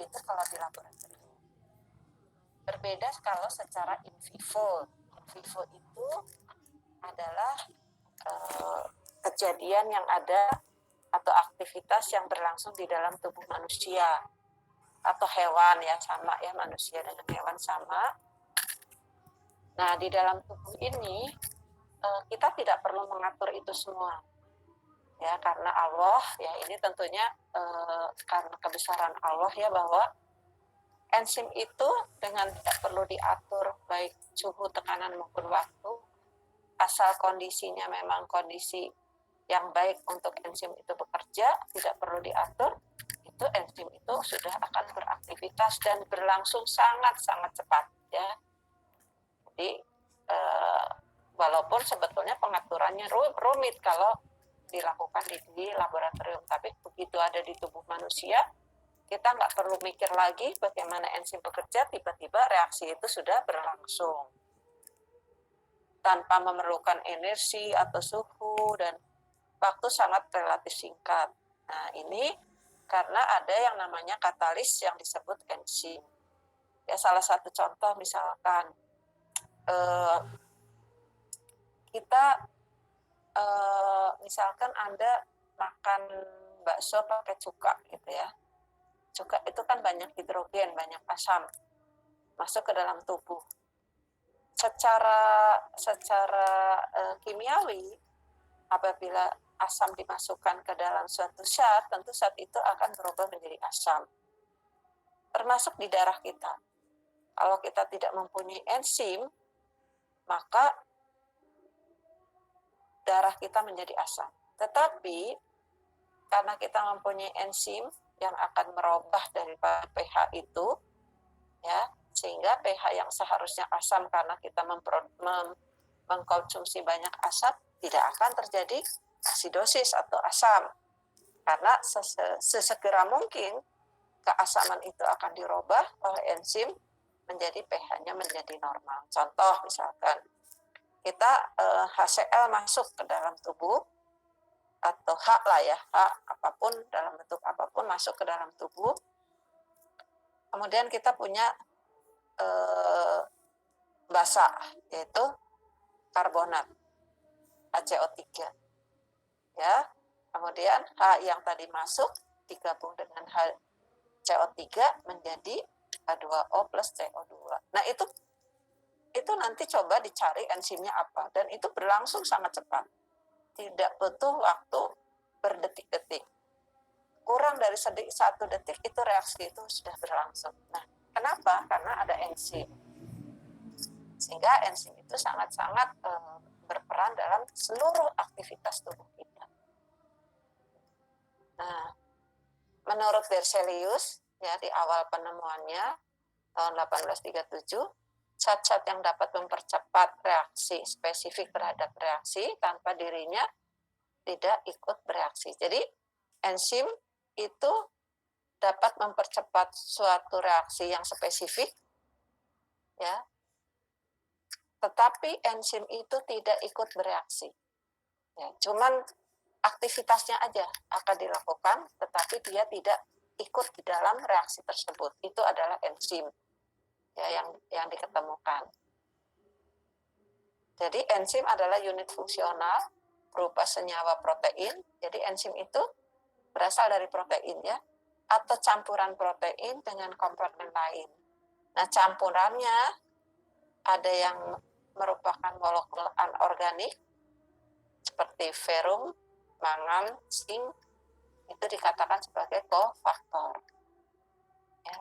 itu kalau di laboratorium. Berbeda kalau secara in vivo. In vivo itu adalah kejadian yang ada atau aktivitas yang berlangsung di dalam tubuh manusia atau hewan, ya sama ya, manusia dengan hewan sama. Nah, di dalam tubuh ini kita tidak perlu mengatur itu semua, ya, karena Allah, ya, ini tentunya karena kebesaran Allah, ya, bahwa enzim itu dengan tidak perlu diatur baik suhu, tekanan maupun waktu, asal kondisinya memang kondisi yang baik untuk enzim itu bekerja, tidak perlu diatur, itu enzim itu sudah akan beraktivitas dan berlangsung sangat-sangat cepat, ya. Jadi walaupun sebetulnya pengaturannya rumit kalau dilakukan di laboratorium, tapi begitu ada di tubuh manusia, kita nggak perlu mikir lagi bagaimana enzim bekerja, tiba-tiba reaksi itu sudah berlangsung tanpa memerlukan energi atau suhu dan waktu sangat relatif singkat. Nah, ini karena ada yang namanya katalis yang disebut enzim. Ya, salah satu contoh misalkan kita misalkan Anda makan bakso pakai cuka gitu ya. Cuka itu kan banyak hidrogen, banyak asam masuk ke dalam tubuh. Secara kimiawi, apabila asam dimasukkan ke dalam suatu zat, tentu zat itu akan berubah menjadi asam. Termasuk di darah kita. Kalau kita tidak mempunyai enzim, maka darah kita menjadi asam. Tetapi karena kita mempunyai enzim yang akan merubah daripada pH itu, ya, sehingga pH yang seharusnya asam karena kita mengkonsumsi banyak asam, tidak akan terjadi asidosis atau asam. Karena sesegera mungkin keasaman itu akan dirubah oleh enzim menjadi pH-nya menjadi normal. Contoh misalkan kita HCl masuk ke dalam tubuh, atau H lah ya, H apapun dalam bentuk apapun masuk ke dalam tubuh. Kemudian kita punya basa, yaitu karbonat HCO3. Ya. Kemudian H yang tadi masuk digabung dengan HCO3 menjadi H2O plus CO2. Nah, itu nanti coba dicari enzimnya apa, dan itu berlangsung sangat cepat. Tidak butuh waktu berdetik-detik. Kurang dari 1 detik itu reaksi itu sudah berlangsung. Nah, kenapa? Karena ada enzim. Sehingga enzim itu sangat-sangat berperan dalam seluruh aktivitas tubuh kita. Nah, menurut Berzelius, ya, di awal penemuannya tahun 1837, zat-zat yang dapat mempercepat reaksi spesifik terhadap reaksi tanpa dirinya tidak ikut bereaksi. Jadi enzim itu dapat mempercepat suatu reaksi yang spesifik, ya, tetapi enzim itu tidak ikut bereaksi. Ya, cuman aktivitasnya aja akan dilakukan, tetapi dia tidak ikut di dalam reaksi tersebut. Itu adalah enzim, ya, yang diketemukan. Jadi enzim adalah unit fungsional berupa senyawa protein. Jadi enzim itu berasal dari protein, ya, atau campuran protein dengan komponen lain. Nah, campurannya ada yang merupakan molekul anorganik seperti ferum, mangan, zinc, itu dikatakan sebagai kofaktor. Ya.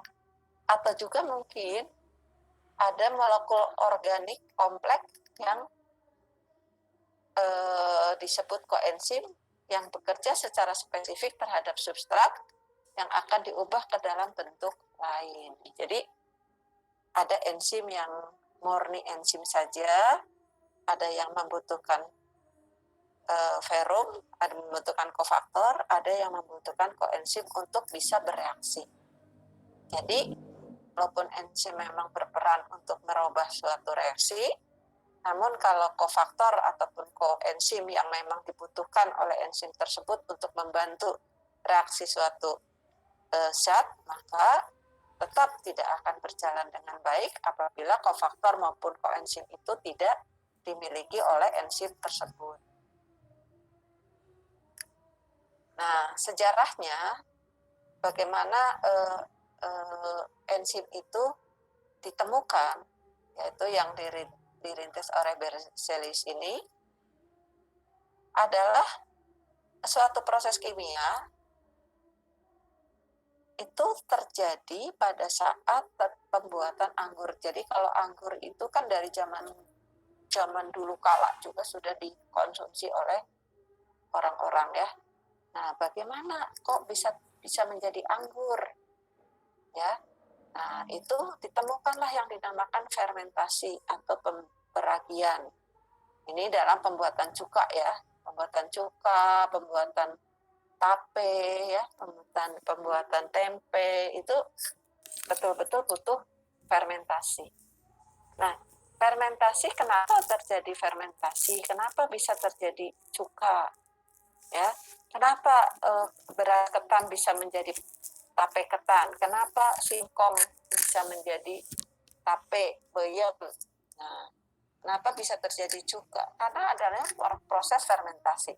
Atau juga mungkin ada molekul organik kompleks yang disebut koenzim yang bekerja secara spesifik terhadap substrat yang akan diubah ke dalam bentuk lain. Jadi ada enzim yang murni enzim saja, ada yang membutuhkan ferum, ada membutuhkan kofaktor, ada yang membutuhkan koenzim untuk bisa bereaksi. Jadi walaupun enzim memang berperan untuk merubah suatu reaksi, namun kalau kofaktor ataupun koenzim yang memang dibutuhkan oleh enzim tersebut untuk membantu reaksi suatu zat, maka tetap tidak akan berjalan dengan baik apabila kofaktor maupun koenzim itu tidak dimiliki oleh enzim tersebut. Nah, sejarahnya bagaimana enzim itu ditemukan, yaitu yang dirintis oleh Berzelius ini, adalah suatu proses kimia itu terjadi pada saat pembuatan anggur. Jadi kalau anggur itu kan dari zaman dulu kala juga sudah dikonsumsi oleh orang-orang ya. Nah, bagaimana kok bisa menjadi anggur? Ya. Nah, itu ditemukanlah yang dinamakan fermentasi atau peragian. Ini dalam pembuatan cuka ya, pembuatan cuka, pembuatan tape ya, pembuatan tempe itu betul-betul butuh fermentasi. Nah, fermentasi, kenapa terjadi fermentasi? Kenapa bisa terjadi cuka? Ya, kenapa beras ketan bisa menjadi tape ketan? Kenapa singkong bisa menjadi tape beyem? Nah, kenapa bisa terjadi cuka? Karena adanya proses fermentasi.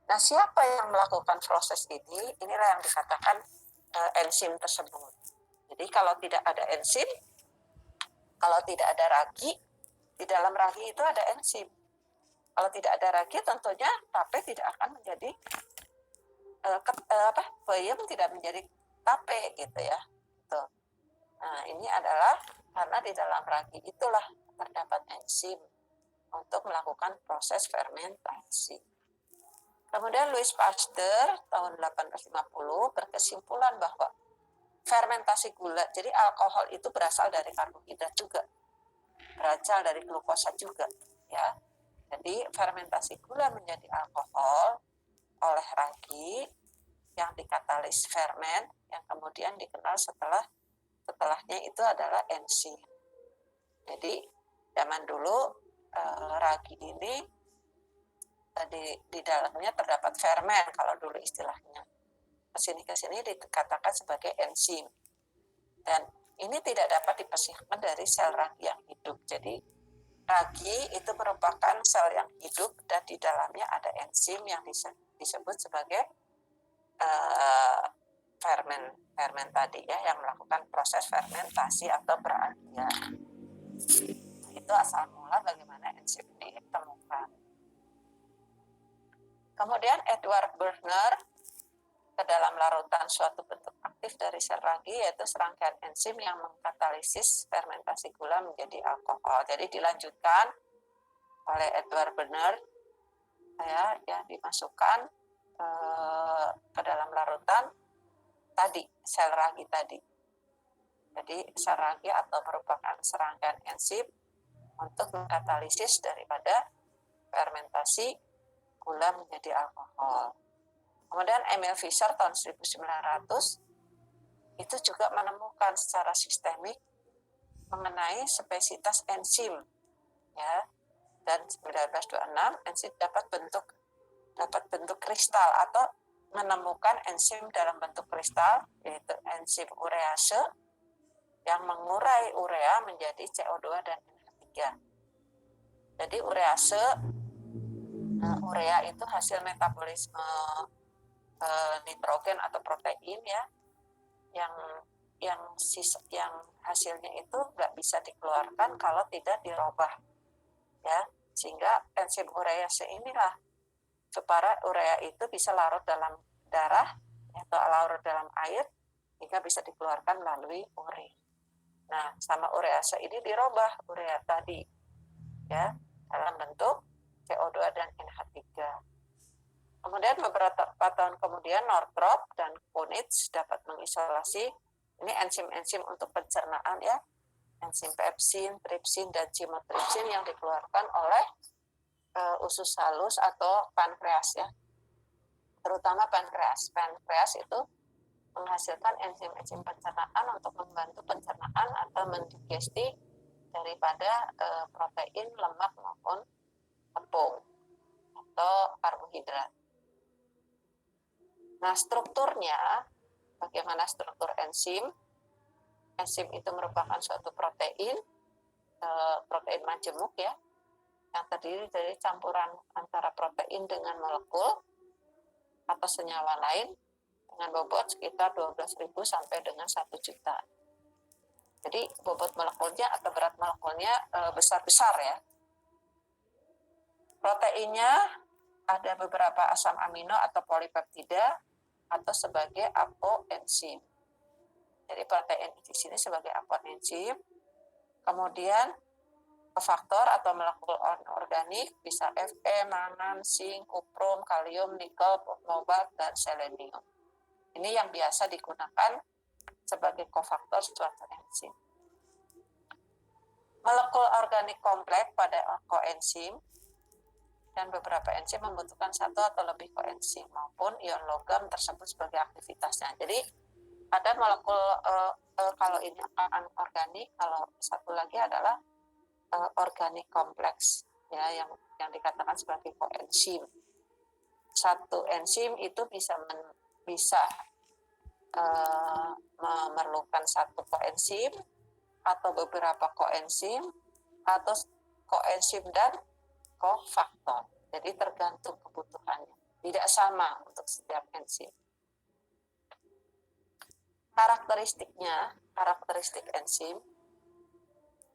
Nah, siapa yang melakukan proses ini? Inilah yang dikatakan enzim tersebut. Jadi kalau tidak ada enzim, kalau tidak ada ragi, di dalam ragi itu ada enzim. Kalau tidak ada ragi, tentunya tape tidak akan menjadi beyem, tidak menjadi tape gitu ya. Gitu. Nah, ini adalah karena di dalam ragi itulah terdapat enzim untuk melakukan proses fermentasi. Kemudian Louis Pasteur tahun 1850 berkesimpulan bahwa fermentasi gula, jadi alkohol itu berasal dari karbohidrat juga, berasal dari glukosa juga, ya. Jadi fermentasi gula menjadi alkohol oleh ragi yang dikatalis ferment, yang kemudian dikenal setelahnya itu adalah enzim. Jadi zaman dulu ragi ini di dalamnya terdapat fermen kalau dulu istilahnya. Kesini dikatakan sebagai enzim. Dan ini tidak dapat dipisahkan dari sel ragi yang hidup. Jadi ragi itu merupakan sel yang hidup dan di dalamnya ada enzim yang disebut sebagai fermen tadi ya, yang melakukan proses fermentasi atau peragian. Itu asal mula bagaimana enzim ini ditemukan. Kemudian Edward Berner ke dalam larutan suatu bentuk aktif dari sel ragi, yaitu serangkaian enzim yang mengkatalisis fermentasi gula menjadi alkohol. Jadi dilanjutkan oleh Edward Berner ya, yang dimasukkan ke dalam larutan tadi, sel ragi tadi. Jadi sel ragi atau merupakan serangkaian enzim untuk mengkatalisis daripada fermentasi gula menjadi alkohol. Kemudian Emil Fischer tahun 1900 itu juga menemukan secara sistemik mengenai spesies enzim ya. Dan 1926 enzim dapat bentuk kristal atau menemukan enzim dalam bentuk kristal, yaitu enzim urease yang mengurai urea menjadi CO2 dan NH3. Jadi urea itu hasil metabolisme nitrogen atau protein ya, yang hasilnya itu nggak bisa dikeluarkan kalau tidak dirubah ya, sehingga enzim urease inilah supaya urea itu bisa larut dalam darah atau larut dalam air hingga bisa dikeluarkan melalui urin. Nah, sama urease ini dirubah urea tadi ya dalam bentuk CO2 dan NH3. Kemudian beberapa tahun kemudian Northrop dan Punitz dapat mengisolasi ini enzim-enzim untuk pencernaan ya, enzim pepsin, tripsin dan chymotrypsin yang dikeluarkan oleh usus halus atau pankreas ya, terutama pankreas. Pankreas itu menghasilkan enzim-enzim pencernaan untuk membantu pencernaan atau mendigesti daripada protein, lemak maupun tepung atau karbohidrat. Nah, strukturnya, bagaimana struktur enzim? enzim itu merupakan suatu protein majemuk ya, yang terdiri dari campuran antara protein dengan molekul atau senyawa lain dengan bobot sekitar 12.000 sampai dengan 1 juta. Jadi bobot molekulnya atau berat molekulnya besar-besar ya. Proteinnya ada beberapa asam amino atau polipeptida atau sebagai apoenzim. Jadi protein di sini sebagai apoenzim. Kemudian kofaktor atau molekul organik bisa Fe, mangan, zinc, kuprum, kalium, nikel, kobalt, dan selenium. Ini yang biasa digunakan sebagai kofaktor suatu enzim. Molekul organik kompleks pada koenzim dan beberapa enzim membutuhkan satu atau lebih koenzim maupun ion logam tersebut sebagai aktivitasnya. Jadi ada molekul kalau ini anorganik, kalau satu lagi adalah organik kompleks ya yang dikatakan sebagai koenzim. Satu enzim itu bisa memerlukan satu koenzim atau beberapa koenzim atau koenzim dan kofaktor. Jadi tergantung kebutuhannya. Tidak sama untuk setiap enzim. Karakteristik enzim.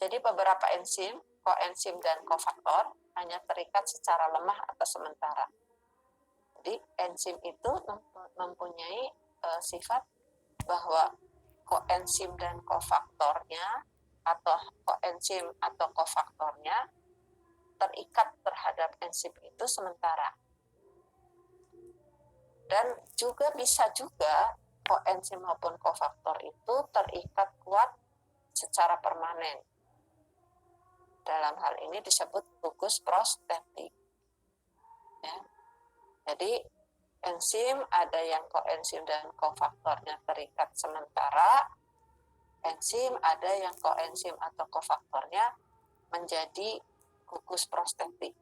Jadi beberapa enzim, koenzim dan kofaktor hanya terikat secara lemah atau sementara. Jadi enzim itu mempunyai sifat bahwa koenzim dan kofaktornya atau koenzim atau kofaktornya terikat terhadap enzim itu sementara. Dan juga bisa juga koenzim maupun kofaktor itu terikat kuat secara permanen. Dalam hal ini disebut gugus prostetik. Ya. Jadi enzim ada yang koenzim dan kofaktornya terikat sementara. Enzim ada yang koenzim atau kofaktornya menjadi gugus prostetik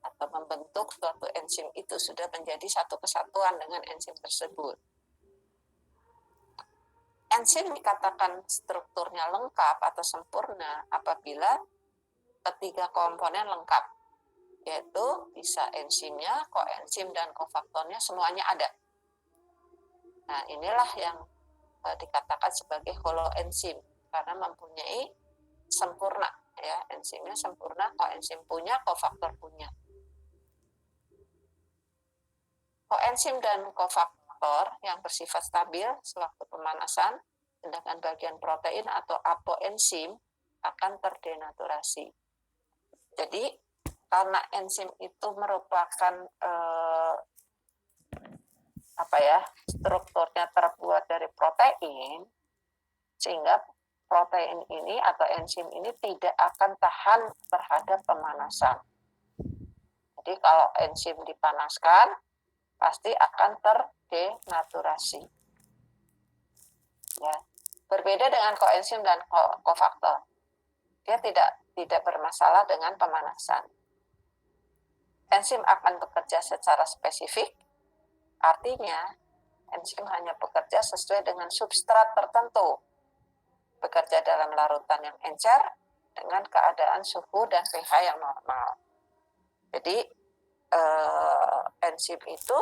atau membentuk suatu enzim itu sudah menjadi satu kesatuan dengan enzim tersebut. Enzim dikatakan strukturnya lengkap atau sempurna apabila ketiga komponen lengkap, yaitu bisa enzimnya, koenzim, dan kofaktornya semuanya ada. Nah, inilah yang dikatakan sebagai holoenzim karena mempunyai sempurna ya, enzimnya sempurna, koenzim punya, kofaktor punya. Koenzim dan kofaktor yang bersifat stabil sewaktu pemanasan, sedangkan bagian protein atau apoenzim akan terdenaturasi. Jadi karena enzim itu merupakan strukturnya terbuat dari protein, sehingga protein ini atau enzim ini tidak akan tahan terhadap pemanasan. Jadi kalau enzim dipanaskan, pasti akan terdenaturasi. Ya. Berbeda dengan koenzim dan kofaktor. Dia tidak bermasalah dengan pemanasan. Enzim akan bekerja secara spesifik, artinya enzim hanya bekerja sesuai dengan substrat tertentu, bekerja dalam larutan yang encer dengan keadaan suhu dan pH yang normal. Jadi enzim itu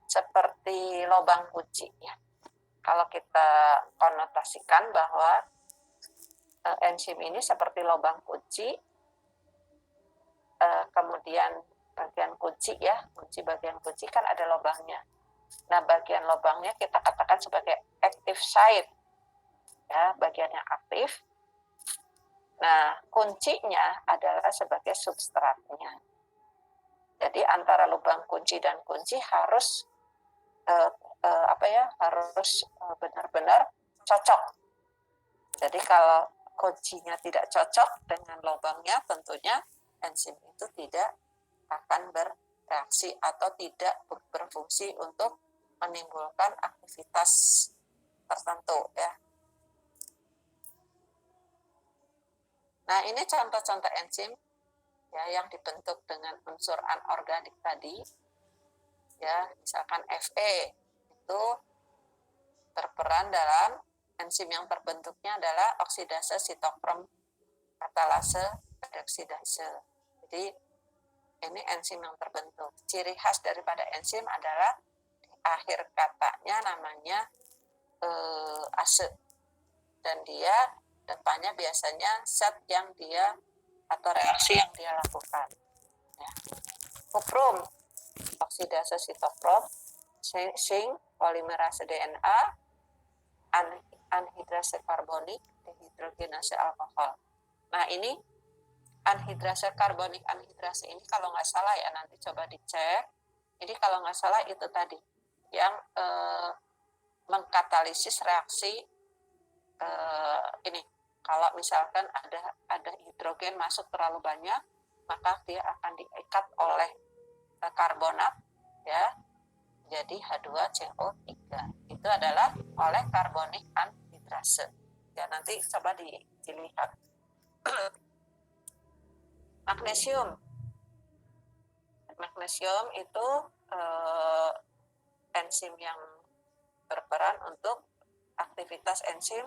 seperti lubang kunci ya. Kalau kita konotasikan bahwa enzim ini seperti lubang kunci, kemudian bagian kunci ya, bagian kunci kan ada lubangnya. Nah, bagian lubangnya kita katakan sebagai active site, ya, bagian yang aktif. Nah, kuncinya adalah sebagai substratnya. Jadi antara lubang kunci dan kunci harus harus benar-benar cocok. Jadi kalau kuncinya tidak cocok dengan lubangnya, tentunya enzim itu tidak akan bereaksi atau tidak berfungsi untuk menimbulkan aktivitas tertentu ya. Nah, ini contoh-contoh enzim ya yang dibentuk dengan unsur anorganik tadi. Ya, misalkan Fe itu berperan dalam enzim yang terbentuknya adalah oksidase sitokrom katalase pedoksidase. Jadi ini enzim yang terbentuk. Ciri khas daripada enzim adalah di akhir katanya namanya ase, dan dia depannya biasanya zat yang dia atau reaksi yang dia lakukan. Ya. Kuprum, oksidase sitokrom, zinc, polimerase DNA, anhidrase karbonik, dehidrogenase alkohol. Nah ini anhidrase karbonik, anhidrase ini kalau nggak salah ya, nanti coba dicek. Jadi kalau nggak salah itu tadi yang mengkatalisis reaksi ini. Kalau misalkan ada hidrogen masuk terlalu banyak, maka dia akan diikat oleh karbonat, ya, jadi H2CO3. Itu adalah oleh karbonik anhidrase. Ya, nanti coba dilihat. Magnesium. Magnesium itu enzim yang berperan untuk aktivitas enzim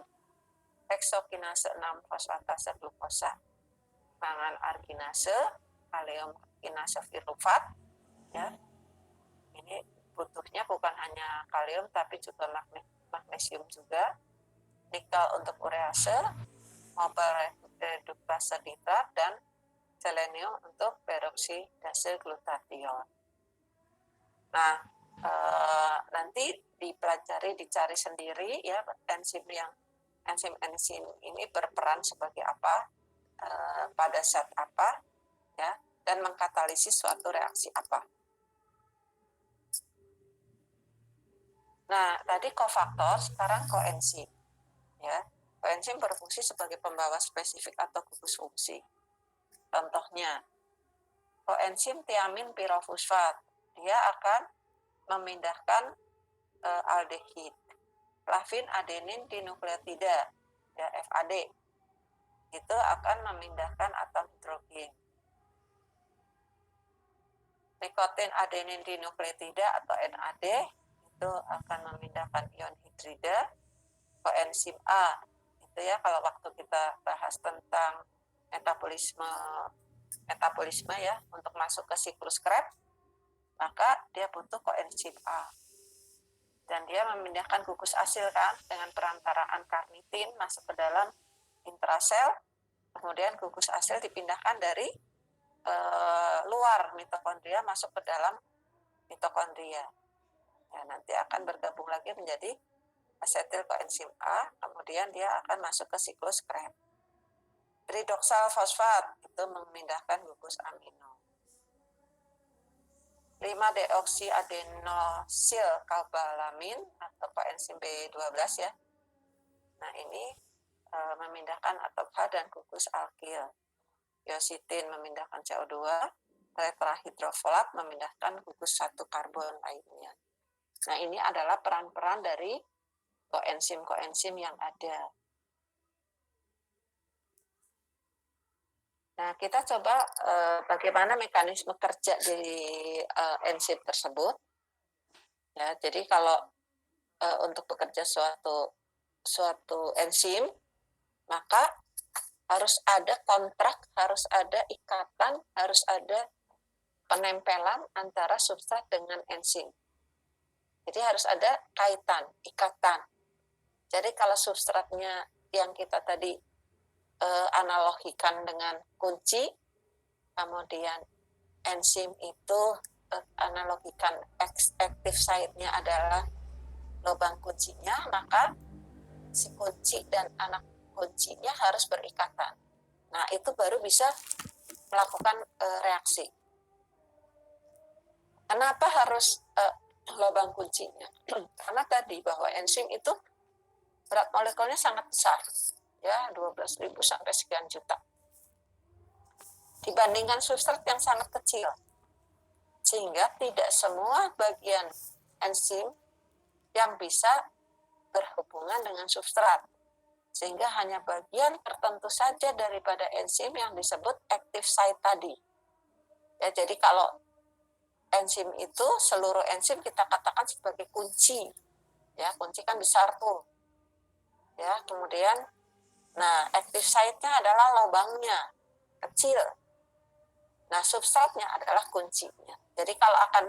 heksokinase 6 fosfatase glukosa, mangan arginase, kalium kinase pirufat, ya. Ini butuhnya bukan hanya kalium tapi juga magnesium juga, nikel untuk urease, mobile reduktase nitrat, dan selenium untuk peroksidase glutathione. Nah, nanti dipelajari, dicari sendiri ya enzim ini berperan sebagai apa, pada zat apa, ya, dan mengkatalisis suatu reaksi apa. Nah, tadi kofaktor, sekarang koenzim. Ya, koenzim berfungsi sebagai pembawa spesifik atau gugus fungsi. Contohnya, koenzim tiamin pirofosfat, dia akan memindahkan aldehid. Flavin adenin dinukleotida, ya, FAD, itu akan memindahkan atom hidrogen. Nikotin adenin dinukleotida atau NAD itu akan memindahkan ion hidrida. Koenzim A itu ya, kalau waktu kita bahas tentang metabolisme ya, untuk masuk ke siklus Krebs, maka dia butuh koenzim A. Dan dia memindahkan gugus asil kan, dengan perantaraan karnitin masuk ke dalam intrasel, kemudian gugus asil dipindahkan dari luar mitokondria masuk ke dalam mitokondria. Ya, nanti akan bergabung lagi menjadi asetil koenzim A, kemudian dia akan masuk ke siklus Krebs. Tridoksal fosfat itu memindahkan gugus amino. 5-deoksiadenosil kalbalamin atau koenzim B12 ya. Nah, ini memindahkan atom H dan gugus alkil. Iositin memindahkan CO2, tetrahidrofolat memindahkan gugus 1 karbon lainnya. Nah, ini adalah peran-peran dari koenzim-koenzim yang ada. Nah, kita coba bagaimana mekanisme kerja dari enzim tersebut. Ya, jadi kalau untuk bekerja suatu enzim, maka harus ada kontrak, harus ada ikatan, harus ada penempelan antara substrat dengan enzim. Jadi harus ada kaitan, ikatan. Jadi kalau substratnya yang kita tadi analogikan dengan kunci, kemudian enzim itu analogikan active site-nya adalah lubang kuncinya, maka si kunci dan anak kuncinya harus berikatan. Nah, itu baru bisa melakukan reaksi. Kenapa harus lubang kuncinya? Karena tadi bahwa enzim itu berat molekulnya sangat besar, ya 12.000 sampai sekian juta, dibandingkan substrat yang sangat kecil, sehingga tidak semua bagian enzim yang bisa berhubungan dengan substrat, sehingga hanya bagian tertentu saja daripada enzim yang disebut active site tadi. Ya, jadi kalau enzim itu, seluruh enzim kita katakan sebagai kunci. Ya, kunci kan besar tuh. Ya, kemudian nah active site-nya adalah lubangnya, kecil. Nah, substratnya adalah kuncinya. Jadi kalau akan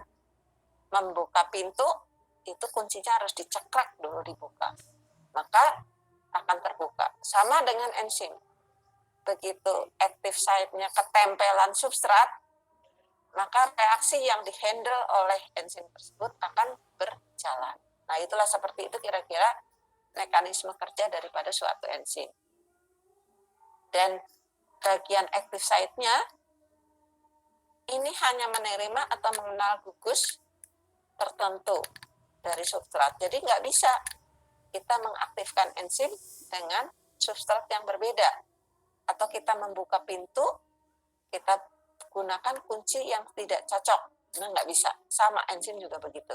membuka pintu, itu kuncinya harus dicekrek dulu dibuka. Maka akan terbuka. Sama dengan enzim. Begitu active site-nya ketempelan substrat, maka reaksi yang dihandle oleh enzim tersebut akan berjalan. Nah, itulah seperti itu kira-kira mekanisme kerja daripada suatu enzim. Dan bagian active site-nya ini hanya menerima atau mengenal gugus tertentu dari substrat. Jadi nggak bisa kita mengaktifkan enzim dengan substrat yang berbeda. Atau kita membuka pintu, kita gunakan kunci yang tidak cocok. Nah, nggak bisa. Sama enzim juga begitu.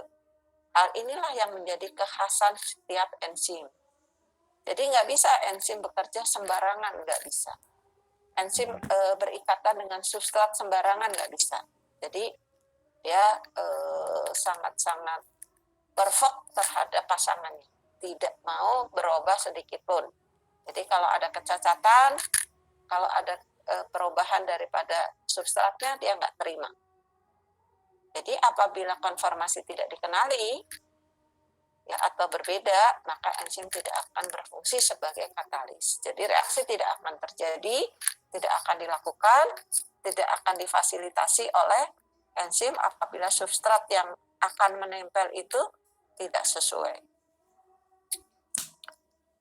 Hal inilah yang menjadi kekhasan setiap enzim. Jadi nggak bisa enzim bekerja sembarangan, nggak bisa. Enzim berikatan dengan substrat sembarangan, nggak bisa. Jadi dia sangat-sangat perfect terhadap pasangannya. Tidak mau berubah sedikit pun. Jadi kalau ada kecacatan, kalau ada perubahan daripada substratnya, dia nggak terima. Jadi apabila konformasi tidak dikenali ya atau berbeda, maka enzim tidak akan berfungsi sebagai katalis. Jadi reaksi tidak akan terjadi, tidak akan dilakukan, tidak akan difasilitasi oleh enzim apabila substrat yang akan menempel itu tidak sesuai.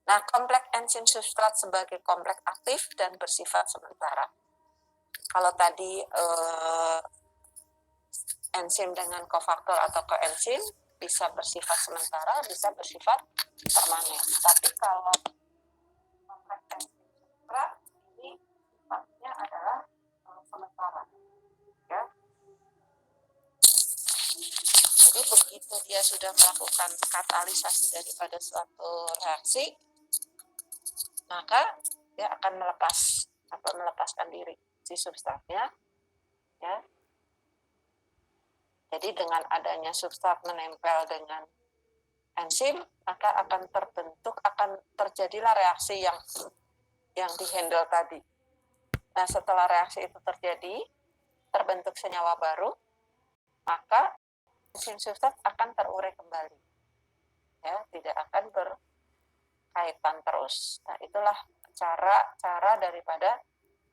Nah, kompleks enzim substrat sebagai kompleks aktif dan bersifat sementara. Kalau tadi enzim dengan kofaktor atau koenzim bisa bersifat sementara, bisa bersifat permanen. Tapi kalau kompleks enzim substrat ini sifatnya adalah sementara. Ya. Jadi begitu dia sudah melakukan katalisasi daripada suatu reaksi, maka dia akan melepas atau melepaskan diri si substratnya, ya. Jadi dengan adanya substrat menempel dengan enzim, maka akan terjadilah reaksi yang dihandle tadi. Nah, setelah reaksi itu terjadi, terbentuk senyawa baru, maka enzim substrat akan terurai kembali. Ya, tidak akan berkaitan terus. Nah, itulah cara daripada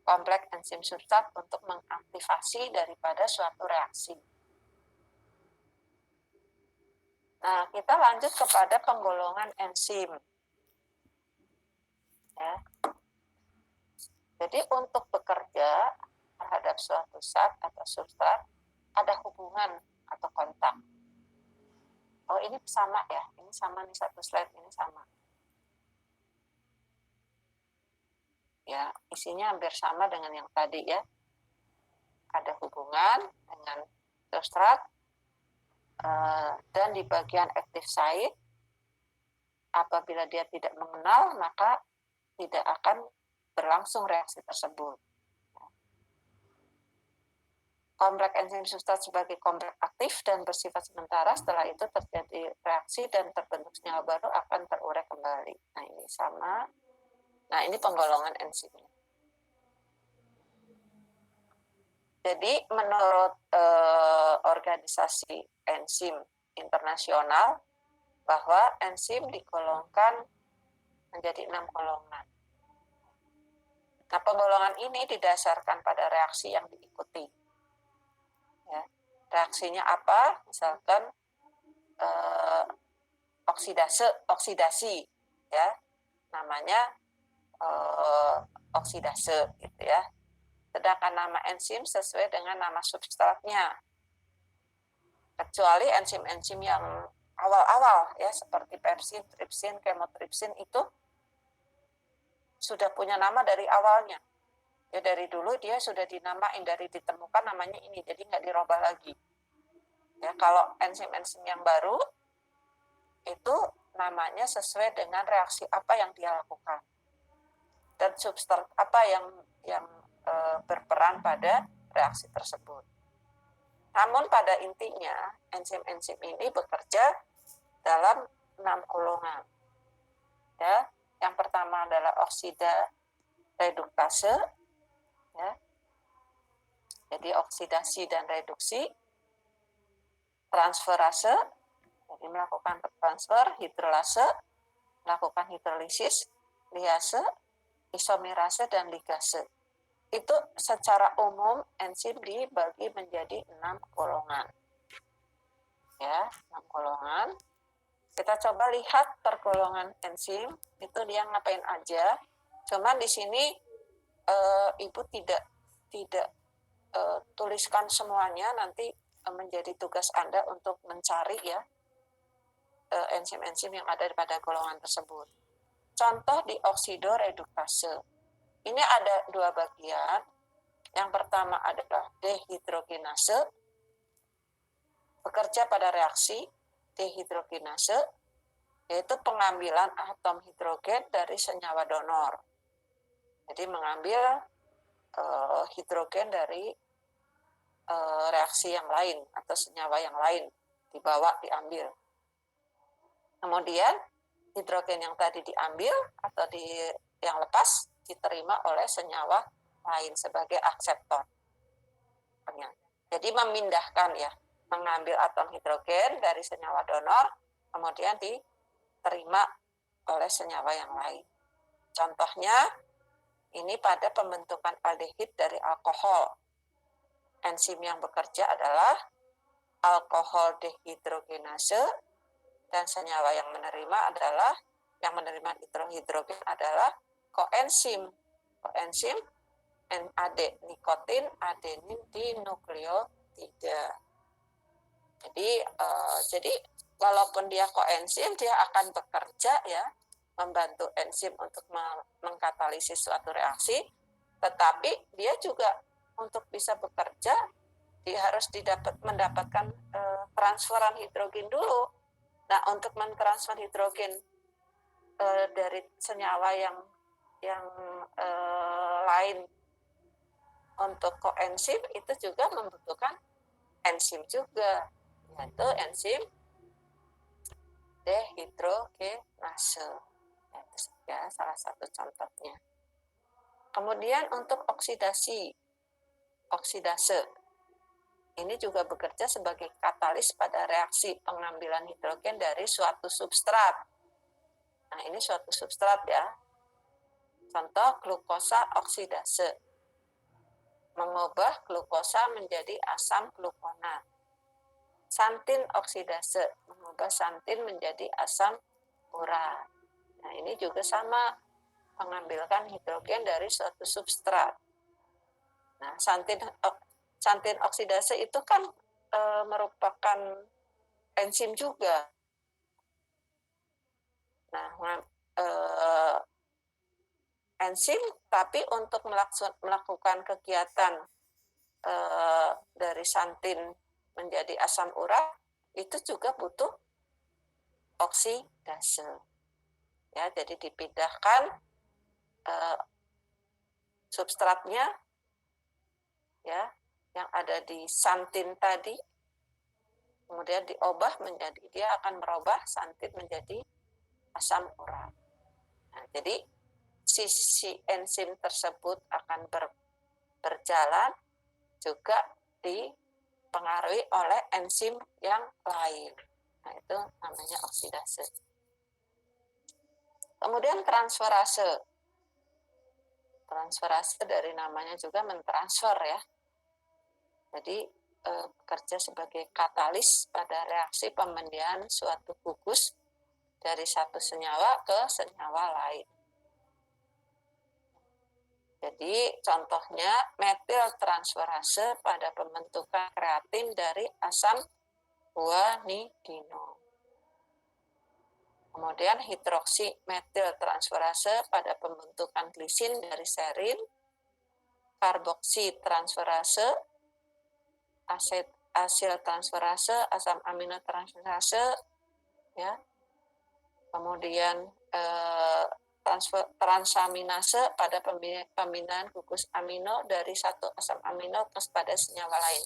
kompleks enzim substrat untuk mengaktifasi daripada suatu reaksi. Nah, kita lanjut kepada penggolongan enzim. Ya. Jadi untuk bekerja terhadap suatu zat atau substrat ada hubungan atau kontak. Oh, ini sama ya, ini sama nih satu slide ini sama. Ya, isinya hampir sama dengan yang tadi ya. Ada hubungan dengan substrat dan di bagian active site apabila dia tidak mengenal maka tidak akan berlangsung reaksi tersebut. Kompleks enzim substrat sebagai kompleks aktif dan bersifat sementara, setelah itu terjadi reaksi dan terbentuk senyawa baru akan terurai kembali. Nah, ini sama. Nah, ini penggolongan enzimnya. Jadi menurut organisasi enzim internasional bahwa enzim digolongkan menjadi 6 golongan. Nah, penggolongan ini didasarkan pada reaksi yang diikuti. Ya, reaksinya apa? Misalkan oksidasi, ya, namanya oksidase, gitu ya. Sedangkan nama enzim sesuai dengan nama substratnya. Kecuali enzim-enzim yang awal-awal, ya, seperti pepsin, tripsin, kemotripsin itu sudah punya nama dari awalnya. Ya, dari dulu dia sudah dinamain, dari ditemukan namanya ini, jadi nggak dirubah lagi. Ya, kalau enzim-enzim yang baru itu namanya sesuai dengan reaksi apa yang dia lakukan dan substrat apa yang berperan pada reaksi tersebut. Namun pada intinya enzim-enzim ini bekerja dalam 6 golongan. Ya, yang pertama adalah oksida reduktase, ya. Jadi oksidasi dan reduksi, transferase, jadi melakukan transfer, hidrolase, melakukan hidrolisis, liase, isomerase, dan ligase. Itu secara umum enzim dibagi menjadi 6 golongan. Ya, 6 golongan. Kita coba lihat per golongan enzim, itu dia ngapain aja. Cuman di sini Ibu tidak tuliskan semuanya, nanti menjadi tugas Anda untuk mencari ya enzim-enzim yang ada pada golongan tersebut. Contoh di oksidoreduktase. Ini ada 2 bagian. Yang pertama adalah dehidrogenase, bekerja pada reaksi dehidrogenase, yaitu pengambilan atom hidrogen dari senyawa donor. Jadi mengambil hidrogen dari reaksi yang lain atau senyawa yang lain, diambil. Kemudian hidrogen yang tadi diambil atau yang lepas diterima oleh senyawa lain sebagai akseptor. Jadi memindahkan ya, mengambil atom hidrogen dari senyawa donor, kemudian diterima oleh senyawa yang lain. Contohnya, ini pada pembentukan aldehid dari alkohol. Enzim yang bekerja adalah alkohol dehidrogenase, dan senyawa yang menerima hidrogen adalah koenzim. Koenzim NAD, nikotin adenin dinukleotida. Jadi walaupun dia koenzim, dia akan bekerja ya, membantu enzim untuk mengkatalisis suatu reaksi, tetapi dia juga untuk bisa bekerja dia harus mendapatkan transferan hidrogen dulu. Nah, untuk mentransfer hidrogen dari senyawa yang lain untuk koenzim itu juga membutuhkan enzim juga, yaitu enzim dehidrogenase. Itu ya salah satu contohnya. Kemudian untuk oksidase ini juga bekerja sebagai katalis pada reaksi pengambilan hidrogen dari suatu substrat. Nah, ini suatu substrat ya. Contoh glukosa oksidase. Mengubah glukosa menjadi asam glukonat. Santin oksidase. Mengubah santin menjadi asam urat. Nah, ini juga sama, mengambilkan hidrogen dari suatu substrat. Nah, santin oksidase itu kan merupakan enzim juga. Nah, enzim tapi untuk melakukan kegiatan dari santin menjadi asam urat itu juga butuh oksidase. Ya, jadi dipindahkan substratnya ya yang ada di santin tadi, kemudian diubah menjadi, dia akan merubah santin menjadi asam urat. Nah, jadi sisi enzim tersebut akan berjalan juga dipengaruhi oleh enzim yang lain. Nah, itu namanya oksidase. Kemudian transferase. Transferase dari namanya juga mentransfer ya. Jadi bekerja sebagai katalis pada reaksi pemindahan suatu gugus dari satu senyawa ke senyawa lain. Jadi contohnya metil transferase pada pembentukan kreatin dari asam guanidino. Kemudian hidroksi metil transferase pada pembentukan glisin dari serin, karboksi transferase, asil transferase, asam amino transferase, ya. Kemudian transaminase pada pemindahan gugus amino dari satu asam amino pada senyawa lain.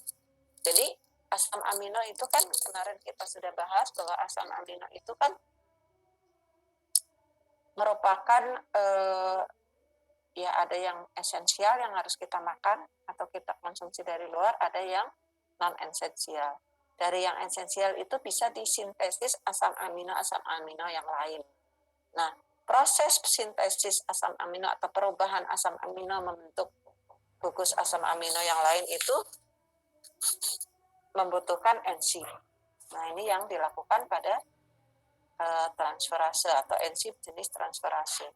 Jadi asam amino itu kan kemarin kita sudah bahas bahwa asam amino itu kan merupakan ya ada yang esensial yang harus kita makan atau kita konsumsi dari luar, ada yang non esensial. Dari yang esensial itu bisa disintesis asam amino yang lain. Nah, proses sintesis asam amino atau perubahan asam amino membentuk gugus asam amino yang lain itu membutuhkan enzim. Nah, ini yang dilakukan pada transferase atau enzim jenis transferase.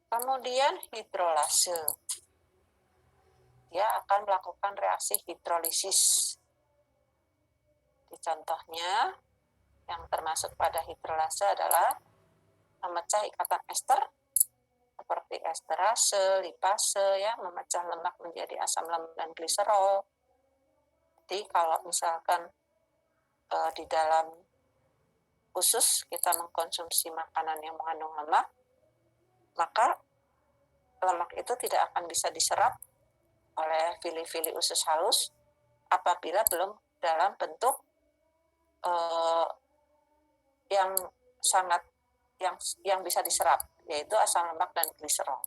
Kemudian hidrolase. Dia akan melakukan reaksi hidrolisis. Di contohnya, yang termasuk pada hidrolase adalah memecah ikatan ester seperti esterase, lipase, ya, memecah lemak menjadi asam lambung dan gliserol. Jadi kalau misalkan di dalam usus kita mengkonsumsi makanan yang mengandung lemak, maka lemak itu tidak akan bisa diserap oleh fili-fili usus halus apabila belum dalam bentuk yang sangat yang bisa diserap, yaitu asam lemak dan gliserol.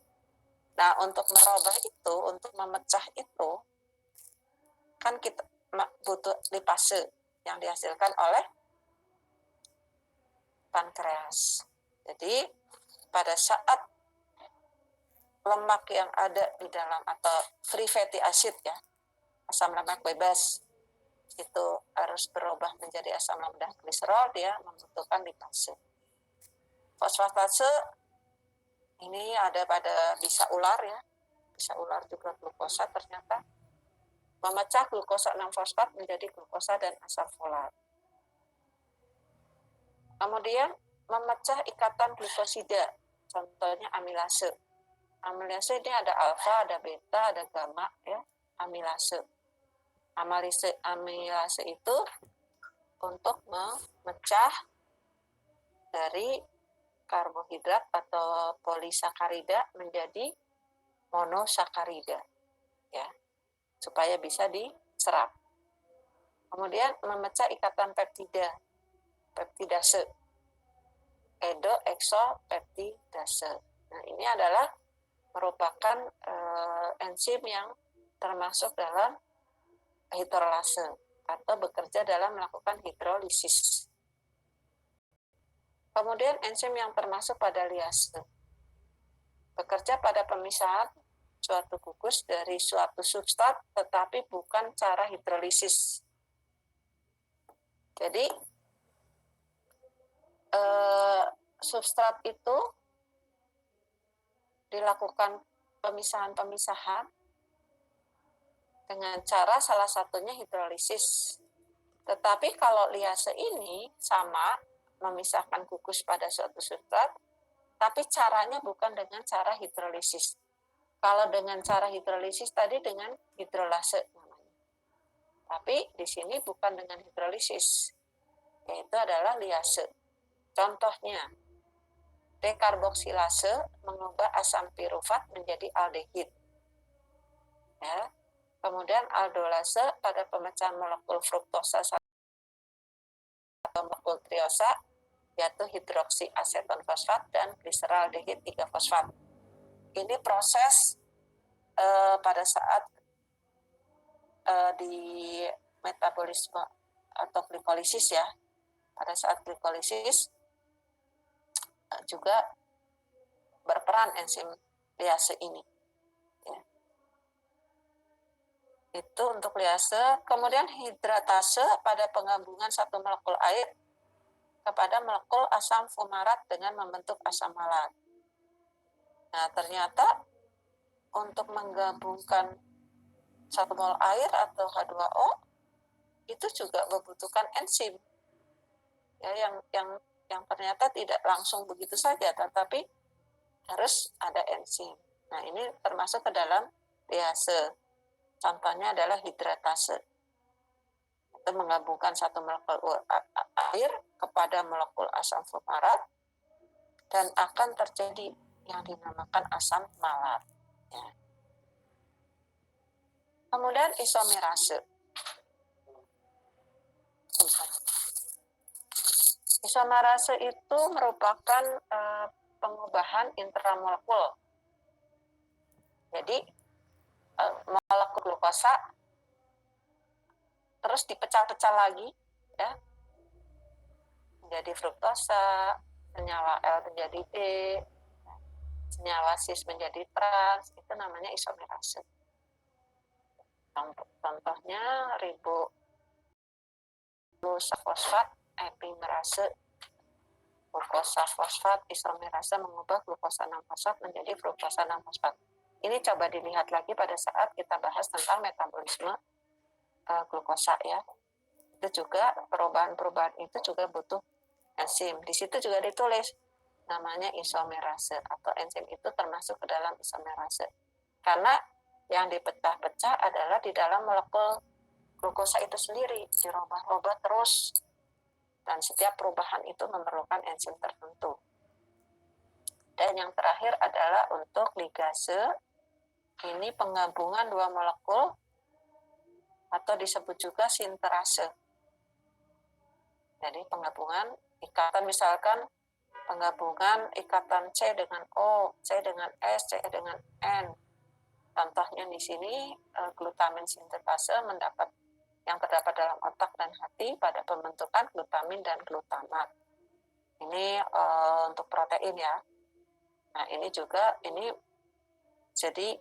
Nah, untuk merubah itu, untuk memecah itu, kan kita butuh lipase yang dihasilkan oleh pankreas. Jadi, pada saat lemak yang ada di dalam atau free fatty acid, ya, asam lemak bebas, itu harus berubah menjadi asam lambung dan gliserol, dia membutuhkan lipase. Fosfatase ini ada pada bisa ular, ya, bisa ular juga glukosa ternyata memecah glukosa 6-fosfat menjadi glukosa dan asam folat. Kemudian memecah ikatan glukosida, contohnya amilase. Amilase ini ada alfa, ada beta, ada gamma, ya, amilase. Amilase itu untuk memecah dari karbohidrat atau polisakarida menjadi monosakarida, ya, supaya bisa diserap. Kemudian memecah ikatan peptida, peptidase, edoexopeptidase. Nah, ini adalah merupakan enzim yang termasuk dalam hidrolase atau bekerja dalam melakukan hidrolisis. Kemudian enzim yang termasuk pada liase bekerja pada pemisahan suatu gugus dari suatu substrat, tetapi bukan cara hidrolisis. Jadi substrat itu dilakukan pemisahan-pemisahan dengan cara salah satunya hidrolisis. Tetapi kalau liase ini sama memisahkan gugus pada suatu substrat, tapi caranya bukan dengan cara hidrolisis. Kalau dengan cara hidrolisis tadi dengan hidrolase namanya. Tapi di sini bukan dengan hidrolisis, yaitu adalah liase. Contohnya, dekarboksilase mengubah asam pirufat menjadi aldehid. Ya. Kemudian aldolase pada pemecahan molekul fruktosa atau molekul triosa, yaitu hidroksiaseton fosfat dan gliseraldehid 3-fosfat. Ini proses pada saat di metabolisme atau glikolisis, ya. Pada saat glikolisis juga berperan enzim liase ini. Ya. Itu untuk liase. Kemudian hidratase pada penggabungan satu molekul air kepada molekul asam fumarat dengan membentuk asam malat. Nah, ternyata untuk menggabungkan satu mol air atau H2O itu juga membutuhkan enzim, ya, yang ternyata tidak langsung begitu saja, tetapi harus ada enzim. Nah, ini termasuk ke dalam liase. Contohnya adalah hidratase. Itu menggabungkan satu molekul air kepada molekul asam fumarat dan akan terjadi yang dinamakan asam malat. Ya. Kemudian isomerase. Isomerase itu merupakan pengubahan intramolekul. Jadi molekul glukosa terus dipecah-pecah lagi, ya, menjadi fruktosa, senyawa L menjadi D, senyawa cis menjadi trans, itu namanya isomerase. Contohnya riboglukosa fosfat epimerase, glukosa fosfat isomerase mengubah glukosa 6-fosfat menjadi fruktosa 6-fosfat. Ini coba dilihat lagi pada saat kita bahas tentang metabolisme glukosa, ya. Itu juga perubahan-perubahan itu juga butuh enzim. Di situ juga ditulis namanya isomerase, atau enzim itu termasuk ke dalam isomerase. Karena yang dipecah-pecah adalah di dalam molekul glukosa itu sendiri, dirubah-rubah terus, dan setiap perubahan itu memerlukan enzim tertentu. Dan yang terakhir adalah untuk ligase, ini penggabungan dua molekul atau disebut juga sinterase. Jadi penggabungan ikatan, misalkan penggabungan ikatan C dengan O, C dengan S, C dengan N. Contohnya di sini glutamin sintetase yang terdapat dalam otak dan hati pada pembentukan glutamin dan glutamat. Ini untuk protein, ya. Nah, ini juga jadi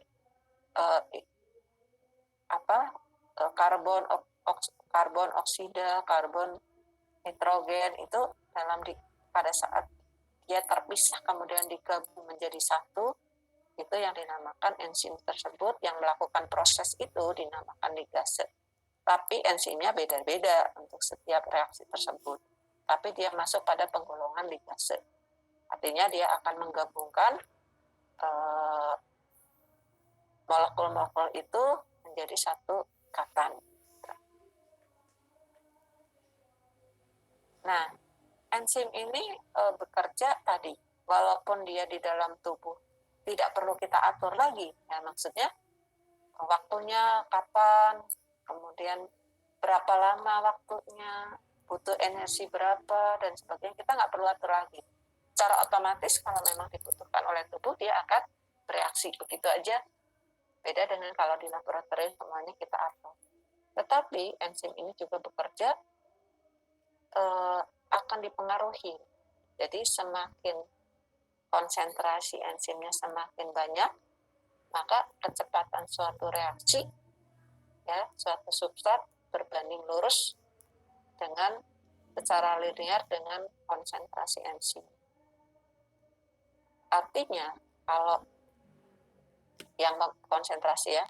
karbon oksida, karbon nitrogen itu pada saat dia terpisah kemudian digabung menjadi satu, itu yang dinamakan enzim tersebut yang melakukan proses itu dinamakan ligase. Tapi enzimnya beda-beda untuk setiap reaksi tersebut. Tapi dia masuk pada penggolongan ligase. Artinya dia akan menggabungkan molekul-molekul itu menjadi satu ikatan. Nah, enzim ini bekerja tadi, walaupun dia di dalam tubuh tidak perlu kita atur lagi, ya, maksudnya waktunya kapan, kemudian berapa lama waktunya, butuh energi berapa, dan sebagainya, kita nggak perlu atur lagi. Secara otomatis kalau memang dibutuhkan oleh tubuh, dia akan bereaksi begitu aja. Beda dengan kalau di laboratorium semuanya kita atur. Tetapi enzim ini juga bekerja akan dipengaruhi. Jadi semakin konsentrasi enzimnya semakin banyak, maka kecepatan suatu reaksi, ya, suatu substrat berbanding lurus dengan secara linear dengan konsentrasi enzim. Artinya kalau yang konsentrasi, ya,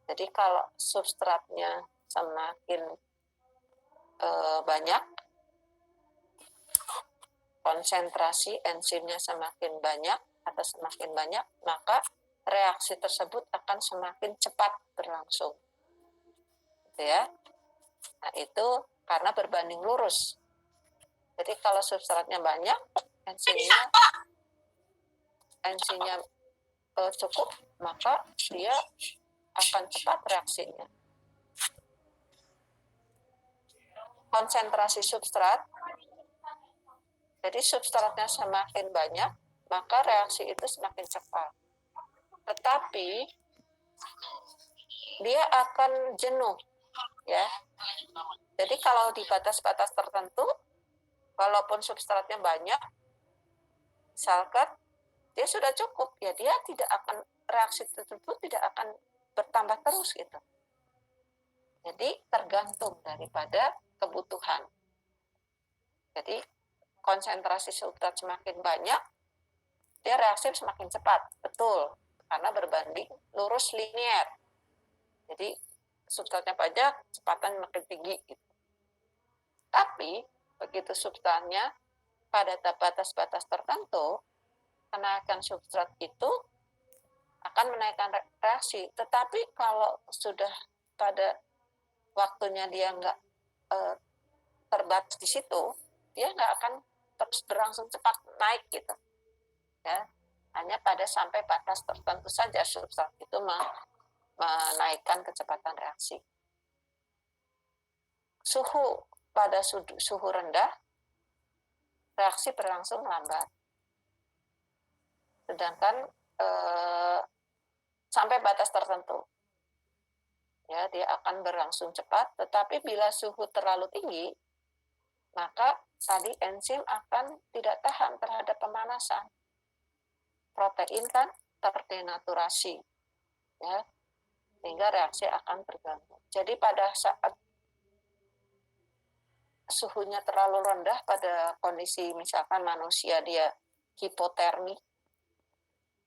jadi kalau substratnya semakin banyak, konsentrasi enzimnya semakin banyak atau semakin banyak, maka reaksi tersebut akan semakin cepat berlangsung. Gitu, ya. Nah, itu karena berbanding lurus. Jadi kalau substratnya banyak, enzimnya cukup, maka dia akan cepat reaksinya. Konsentrasi substrat, jadi substratnya semakin banyak, maka reaksi itu semakin cepat. Tetapi dia akan jenuh, ya. Jadi kalau di batas-batas tertentu, walaupun substratnya banyak, misalkan dia sudah cukup, ya dia tidak akan, reaksi tersebut tidak akan bertambah terus, gitu. Jadi tergantung daripada kebutuhan. Jadi konsentrasi substrat semakin banyak, dia reaksi semakin cepat, betul, karena berbanding lurus linear. Jadi substratnya banyak, kecepatan makin tinggi, gitu. Tapi begitu substratnya pada batas-batas tertentu, kenaikan substrat itu akan menaikkan reaksi. Tetapi kalau sudah pada waktunya dia nggak terbatas di situ, dia nggak akan terus berlangsung cepat naik, gitu, ya. Hanya pada sampai batas tertentu saja substrat itu menaikkan kecepatan reaksi. Suhu pada suhu rendah reaksi berlangsung lambat. Sedangkan sampai batas tertentu, ya, dia akan berlangsung cepat. Tetapi bila suhu terlalu tinggi, maka tadi enzim akan tidak tahan terhadap pemanasan. Protein kan terdenaturasi, ya, sehingga reaksi akan terganggu. Jadi pada saat suhunya terlalu rendah, pada kondisi misalkan manusia dia hipotermi,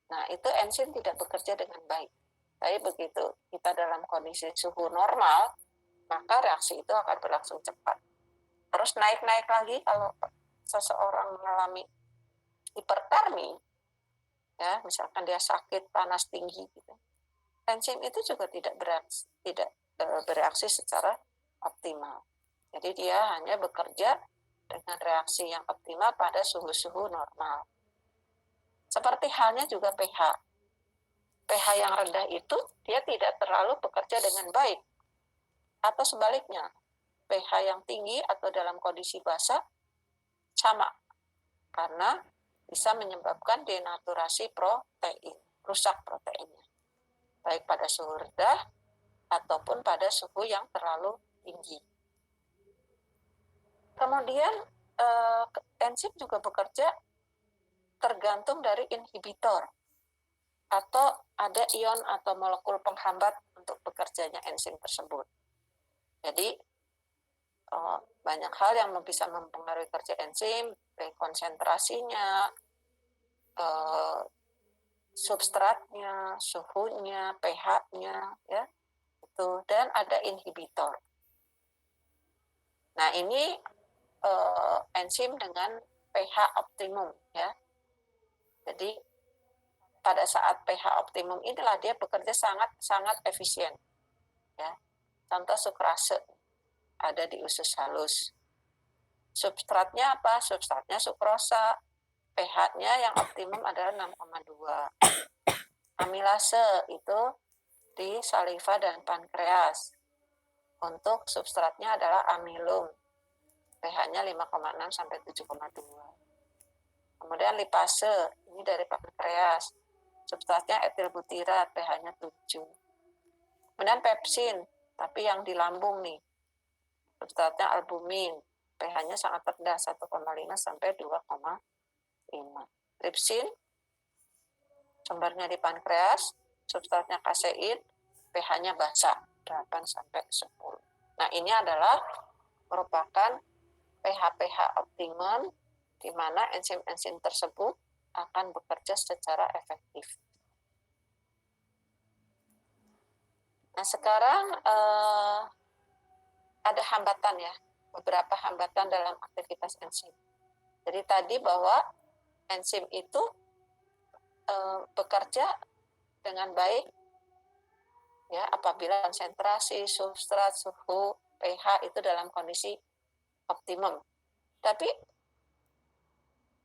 nah itu enzim tidak bekerja dengan baik. Tapi begitu kita dalam kondisi suhu normal, maka reaksi itu akan berlangsung cepat. Terus naik-naik lagi kalau seseorang mengalami hipertermi, ya, misalkan dia sakit panas tinggi gitu, enzim itu juga tidak bereaksi secara optimal. Jadi dia hanya bekerja dengan reaksi yang optimal pada suhu-suhu normal. Seperti halnya juga pH. pH yang rendah itu dia tidak terlalu bekerja dengan baik. Atau sebaliknya, pH yang tinggi atau dalam kondisi basah sama, karena bisa menyebabkan denaturasi protein, rusak proteinnya, baik pada suhu rendah ataupun pada suhu yang terlalu tinggi. Kemudian enzim juga bekerja tergantung dari inhibitor, atau ada ion atau molekul penghambat untuk bekerjanya enzim tersebut. Jadi banyak hal yang bisa mempengaruhi kerja enzim, konsentrasinya, substratnya, suhunya, pH-nya, ya, itu, dan ada inhibitor. Nah ini enzim dengan pH optimum, ya. Jadi pada saat pH optimum inilah dia bekerja sangat efisien, ya. Contoh sukrase ada di usus halus. Substratnya apa? Substratnya sukrosa. pH-nya yang optimum adalah 6,2. Amilase itu di saliva dan pankreas. Untuk substratnya adalah amilum. pH-nya 5,6 sampai 7,2. Kemudian lipase, ini dari pankreas. Substratnya etilbutirat, pH-nya 7. Kemudian pepsin, tapi yang di lambung nih. Substratnya albumin, pH-nya sangat rendah, 1,5 sampai 2,5. Tripsin, sumbernya di pankreas, substratnya kasein, pH-nya basah, 8 sampai 10. Nah, ini adalah merupakan pH-pH optimum di mana enzim-enzim tersebut akan bekerja secara efektif. Nah, sekarang ada hambatan, ya, beberapa hambatan dalam aktivitas enzim. Jadi tadi bahwa enzim itu bekerja dengan baik, ya, apabila konsentrasi, substrat, suhu, pH itu dalam kondisi optimum. Tapi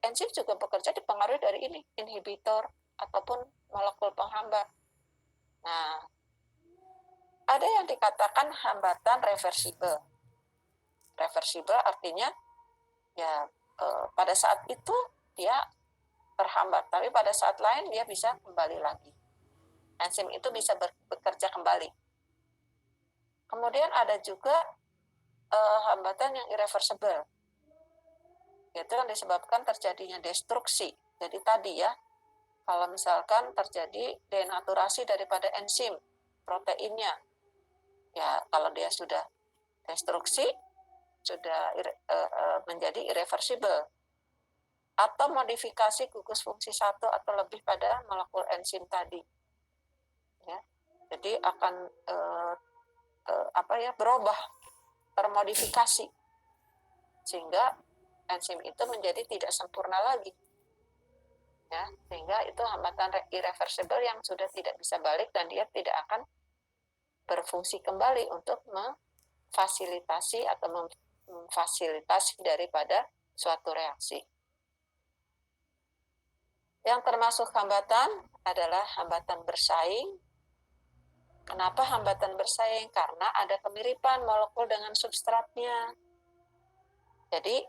enzim juga bekerja dipengaruhi dari ini, inhibitor ataupun molekul penghambat. Nah, ada yang dikatakan hambatan reversibel. Reversibel artinya ya pada saat itu dia terhambat, tapi pada saat lain dia bisa kembali lagi. Enzim itu bisa bekerja kembali. Kemudian ada juga hambatan yang irreversible, yaitu yang disebabkan terjadinya destruksi. Jadi tadi, ya, kalau misalkan terjadi denaturasi daripada enzim proteinnya, ya kalau dia sudah destruksi, sudah menjadi irreversible, atau modifikasi gugus fungsi 1 atau lebih pada molekul enzim tadi, ya, jadi akan berubah, termodifikasi, sehingga enzim itu menjadi tidak sempurna lagi, ya, sehingga itu hambatan irreversible yang sudah tidak bisa balik dan dia tidak akan berfungsi kembali untuk memfasilitasi atau memfasilitasi daripada suatu reaksi. Yang termasuk hambatan adalah hambatan bersaing. Kenapa hambatan bersaing? Karena ada kemiripan molekul dengan substratnya. Jadi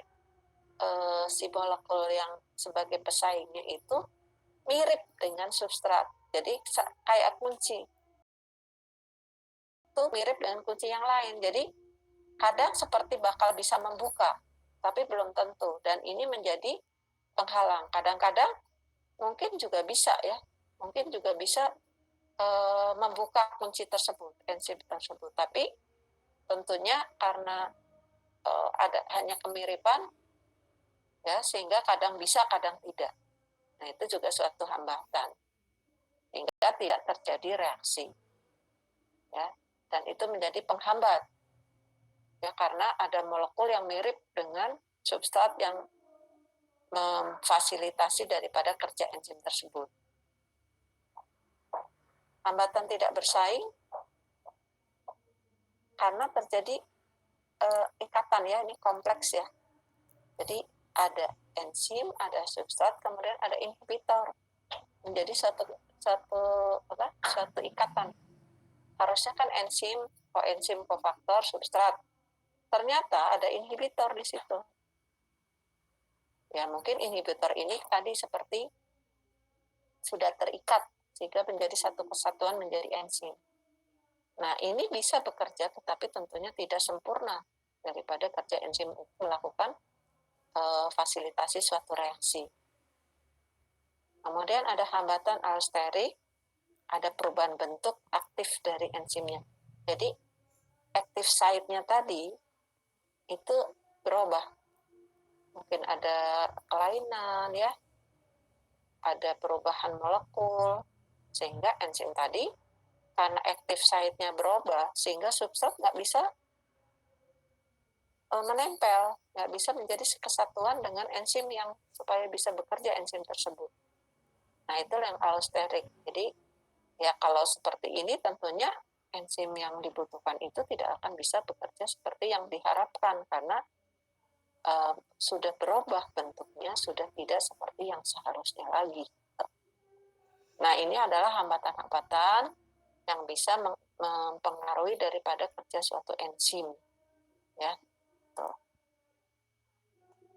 si molekul yang sebagai pesaingnya itu mirip dengan substrat. Jadi kayak kunci. Itu mirip dengan kunci yang lain. Jadi kadang seperti bakal bisa membuka, tapi belum tentu. Dan ini menjadi penghalang. Kadang-kadang mungkin juga bisa ya. Mungkin juga bisa membuka kunci tersebut, enzim tersebut. Tapi tentunya karena ada hanya kemiripan, ya sehingga kadang bisa, kadang tidak. Nah itu juga suatu hambatan, sehingga tidak terjadi reaksi, ya. Dan itu menjadi penghambat, ya karena ada molekul yang mirip dengan substrat yang memfasilitasi daripada kerja enzim tersebut. Hambatan tidak bersaing karena terjadi ikatan, ya, ini kompleks ya. Jadi ada enzim, ada substrat, kemudian ada inhibitor, menjadi suatu ikatan. Harusnya kan enzim, koenzim, kofaktor, substrat. Ternyata ada inhibitor di situ. Ya mungkin inhibitor ini tadi seperti sudah terikat sehingga menjadi satu kesatuan menjadi enzim. Nah ini bisa bekerja tetapi tentunya tidak sempurna daripada kerja enzim itu melakukan fasilitasi suatu reaksi. Kemudian ada hambatan allosterik, ada perubahan bentuk aktif dari enzimnya. Jadi active site-nya tadi itu berubah. Mungkin ada kelainan ya, ada perubahan molekul, sehingga enzim tadi karena active site-nya berubah, sehingga substrat nggak bisa menempel, nggak bisa menjadi kesatuan dengan enzim yang supaya bisa bekerja enzim tersebut. Nah itu yang allosterik. Jadi ya kalau seperti ini tentunya enzim yang dibutuhkan itu tidak akan bisa bekerja seperti yang diharapkan karena sudah berubah bentuknya, sudah tidak seperti yang seharusnya lagi. Nah ini adalah hambatan-hambatan yang bisa mempengaruhi daripada kerja suatu enzim, ya.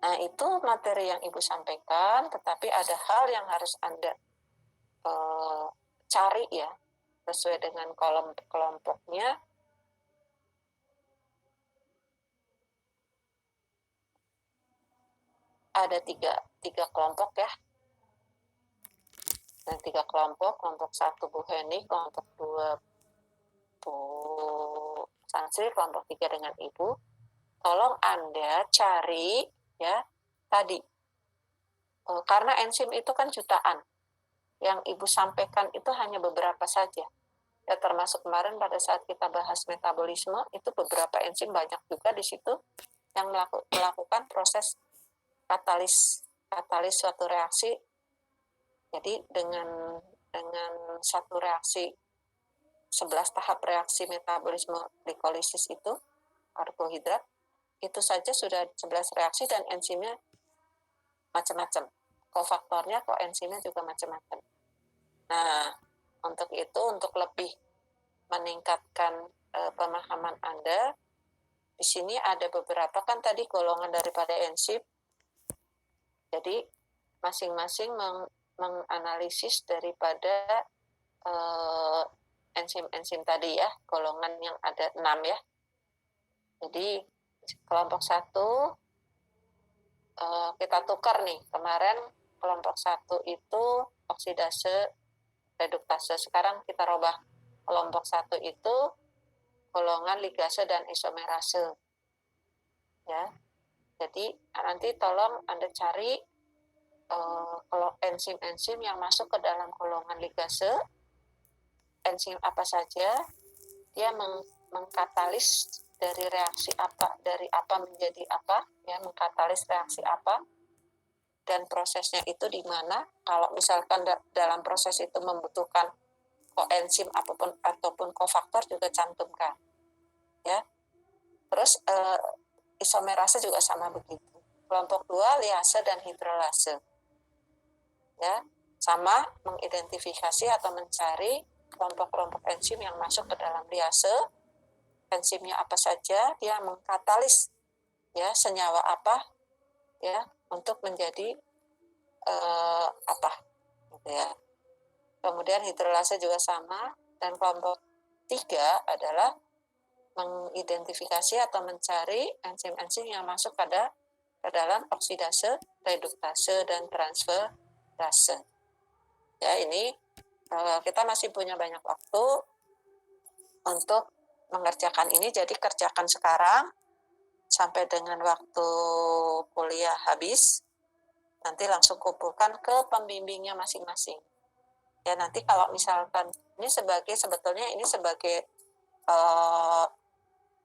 Nah itu materi yang Ibu sampaikan, tetapi ada hal yang harus Anda cari ya, sesuai dengan kolom kelompoknya. Ada tiga kelompok ya. Dan 3 kelompok 1 Bu Heni, kelompok 2 Bu Sansri, kelompok 3 dengan Ibu. Tolong Anda cari ya tadi. Karena enzim itu kan jutaan. Yang Ibu sampaikan itu hanya beberapa saja. Ya termasuk kemarin pada saat kita bahas metabolisme, itu beberapa enzim banyak juga di situ yang melakukan proses katalis suatu reaksi. Jadi dengan satu reaksi 11 tahap reaksi metabolisme glikolisis itu karbohidrat itu saja sudah 11 reaksi dan enzimnya macam-macam. Kofaktornya, koenzimnya juga macam-macam. Nah, untuk itu untuk lebih meningkatkan pemahaman Anda, di sini ada beberapa kan tadi golongan daripada enzim. Jadi masing-masing menganalisis daripada enzim-enzim tadi ya, golongan yang ada 6 ya. Jadi kelompok 1 kita tukar nih. Kemarin kelompok 1 itu oksidase, reduktase. Sekarang kita robah. Kelompok 1 itu golongan ligase dan isomerase. Ya. Jadi nanti tolong Anda cari enzim-enzim yang masuk ke dalam golongan ligase. Enzim apa saja, dia mengkatalis dari reaksi apa, dari apa menjadi apa, ya, mengkatalis reaksi apa, dan prosesnya itu di mana. Kalau misalkan dalam proses itu membutuhkan koenzim ataupun kofaktor juga cantumkan, ya. Terus isomerase juga sama begitu. Kelompok 2 liase dan hidrolase, ya, sama mengidentifikasi atau mencari kelompok-kelompok enzim yang masuk ke dalam liase. Enzimnya apa saja, dia mengkatalis ya senyawa apa, ya untuk menjadi apa gitu ya. Kemudian hidrolase juga sama, dan kelompok 3 adalah mengidentifikasi atau mencari enzim-enzim yang masuk ke dalam oksidase, reduktase, dan transferase. Ya, ini kita masih punya banyak waktu untuk mengerjakan ini, jadi kerjakan sekarang sampai dengan waktu kuliah habis, nanti langsung kumpulkan ke pembimbingnya masing-masing. Ya, nanti kalau misalkan ini sebetulnya ini sebagai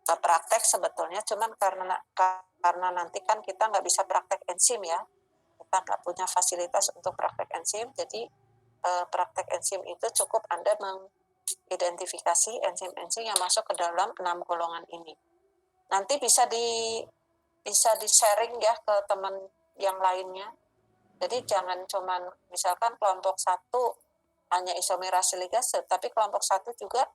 praktek sebetulnya, cuman karena nanti kan kita nggak bisa praktek enzim ya, kita nggak punya fasilitas untuk praktek enzim, jadi praktek enzim itu cukup Anda mengidentifikasi enzim-enzim yang masuk ke dalam 6 golongan ini. Nanti bisa di sharing ya ke teman yang lainnya. Jadi jangan cuman misalkan kelompok 1 hanya isomerase ligase, tapi kelompok 1 juga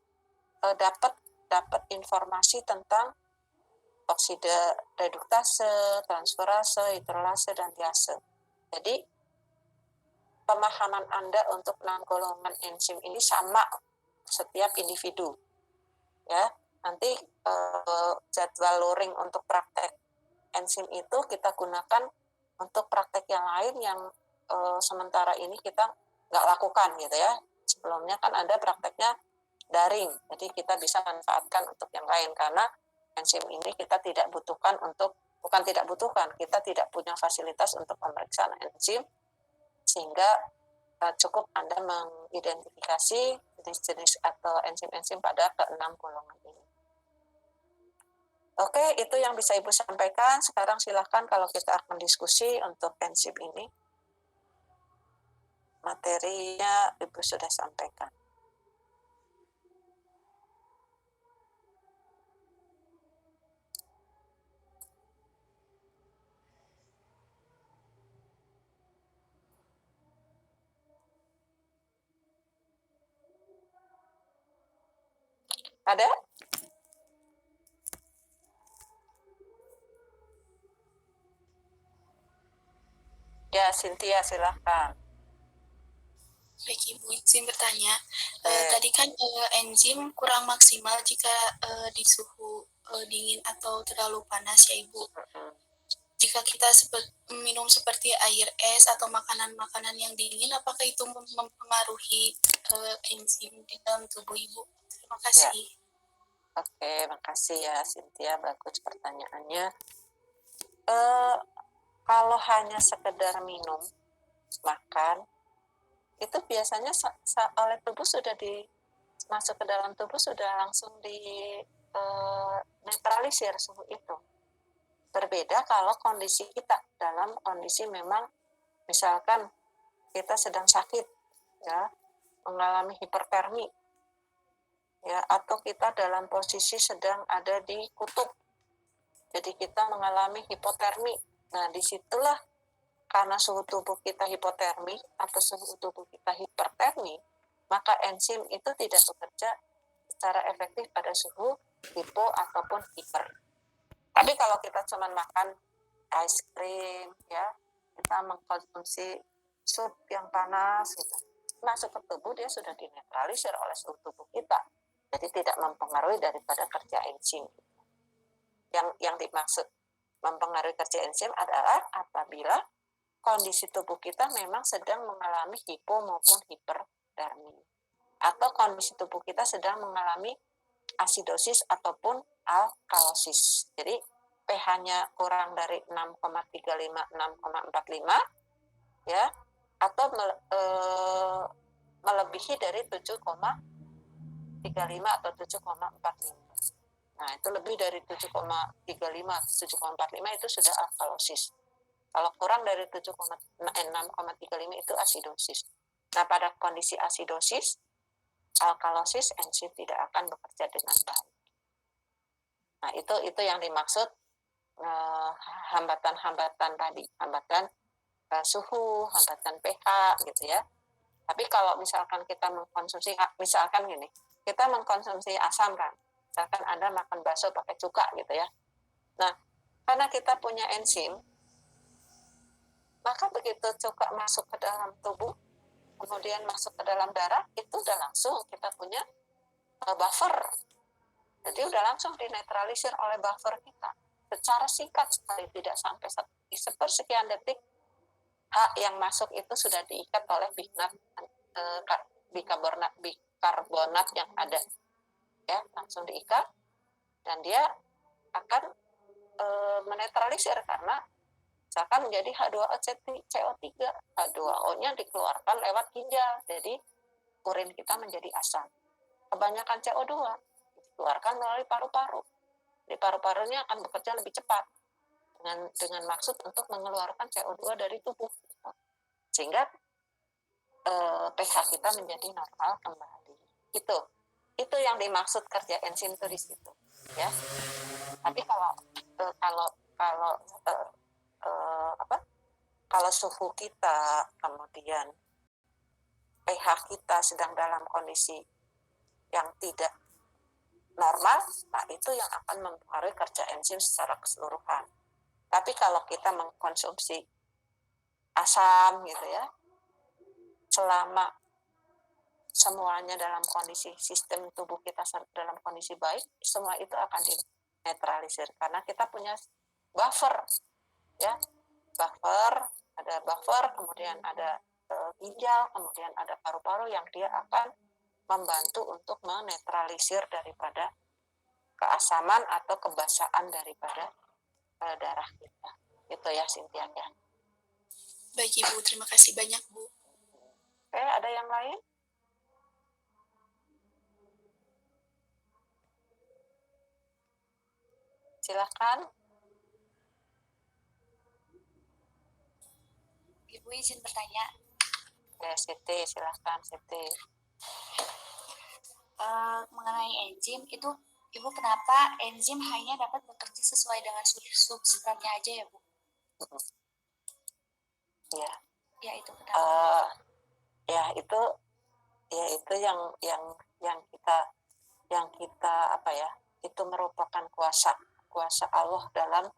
dapat informasi tentang oksida reduktase, transferase, hidrolase, dan diase. Jadi pemahaman Anda untuk 6 golongan enzim ini sama setiap individu. Ya, nanti jadwal luring untuk praktek enzim itu kita gunakan untuk praktek yang lain yang sementara ini kita nggak lakukan gitu ya. Sebelumnya kan ada prakteknya daring, jadi kita bisa manfaatkan untuk yang lain karena enzim ini kita tidak butuhkan kita tidak punya fasilitas untuk pemeriksaan enzim, sehingga cukup Anda mengidentifikasi jenis-jenis atau enzim-enzim pada ke-6 golongan ini. Oke, itu yang bisa Ibu sampaikan. Sekarang silakan kalau kita akan diskusi untuk enzim ini. Materinya Ibu sudah sampaikan. Ada? Ya, Cynthia silahkan. Baik Ibu, izin bertanya. Tadi kan enzim kurang maksimal jika di suhu dingin atau terlalu panas ya Ibu. Jika kita minum seperti air es atau makanan-makanan yang dingin, apakah itu mempengaruhi enzim di dalam tubuh Ibu? Terima kasih. Ya. Oke, makasih ya Cynthia, bagus pertanyaannya. Kalau hanya sekedar minum, makan, itu biasanya oleh tubuh sudah masuk ke dalam tubuh sudah langsung netralisir suhu itu. Berbeda kalau kondisi kita dalam kondisi memang misalkan kita sedang sakit, ya, mengalami hipertermi, ya, atau kita dalam posisi sedang ada di kutub, jadi kita mengalami hipotermi. Nah, disitulah karena suhu tubuh kita hipotermi atau suhu tubuh kita hipertermi, maka enzim itu tidak bekerja secara efektif pada suhu hipo ataupun hiper. Tapi kalau kita cuma makan es krim, ya, kita mengkonsumsi sup yang panas, gitu, masuk ke tubuh dia sudah dinetralisir oleh suhu tubuh kita, jadi tidak mempengaruhi daripada kerja enzim. Yang dimaksud mempengaruhi kerja enzim adalah apabila kondisi tubuh kita memang sedang mengalami hipo maupun hipertermi, atau kondisi tubuh kita sedang mengalami asidosis ataupun alkalosis. Jadi pH-nya kurang dari 6,35-6,45, ya, atau melebihi dari 7,35 atau 7,45. Nah, itu lebih dari 7,35 atau 7,45 itu sudah alkalosis. Kalau kurang dari 6,35 itu asidosis. Nah, pada kondisi asidosis, alkalosis, enzim tidak akan bekerja dengan baik. Nah, itu yang dimaksud hambatan-hambatan tadi, hambatan suhu, hambatan pH, gitu ya. Tapi kalau misalkan kita mengkonsumsi, misalkan gini, kita mengkonsumsi asam kan, misalkan Anda makan bakso pakai cuka gitu ya. Nah, karena kita punya enzim, maka begitu cuka masuk ke dalam tubuh, kemudian masuk ke dalam darah, itu udah langsung kita punya buffer. Jadi udah langsung dinetralisir oleh buffer kita. Secara singkat sekali, tidak sampai sepersekian detik, H yang masuk itu sudah diikat oleh bikarbonat yang ada. Ya, langsung diikat, dan dia akan menetralisir karena misalkan menjadi H2CO3, H2O-nya dikeluarkan lewat ginjal, jadi urin kita menjadi asam. Kebanyakan CO2 dikeluarkan melalui paru-paru. Di paru-parunya akan bekerja lebih cepat dengan maksud untuk mengeluarkan CO2 dari tubuh, sehingga pH kita menjadi normal kembali. Itu yang dimaksud kerja enzim itu di situ, ya. Tapi kalau suhu kita, kemudian pH kita sedang dalam kondisi yang tidak normal, nah itu yang akan mempengaruhi kerja enzim secara keseluruhan. Tapi kalau kita mengkonsumsi asam gitu ya, selama semuanya dalam kondisi sistem tubuh kita dalam kondisi baik, semua itu akan dinetralisir karena kita punya buffer, ya, ada buffer, kemudian ada ginjal, kemudian ada paru-paru yang dia akan membantu untuk menetralisir daripada keasaman atau kebasaan daripada darah kita. Itu ya, Cynthia ya. Baik Ibu, terima kasih banyak Bu. Oke, ada yang lain? Silakan. Ibu izin bertanya. Ya, Siti, silakan Siti. Mengenai enzim itu, Ibu kenapa enzim hanya dapat bekerja sesuai dengan substratnya aja ya Bu? Ya. Ya itu kenapa? Itu yang kita apa ya? Itu merupakan kuasa Allah dalam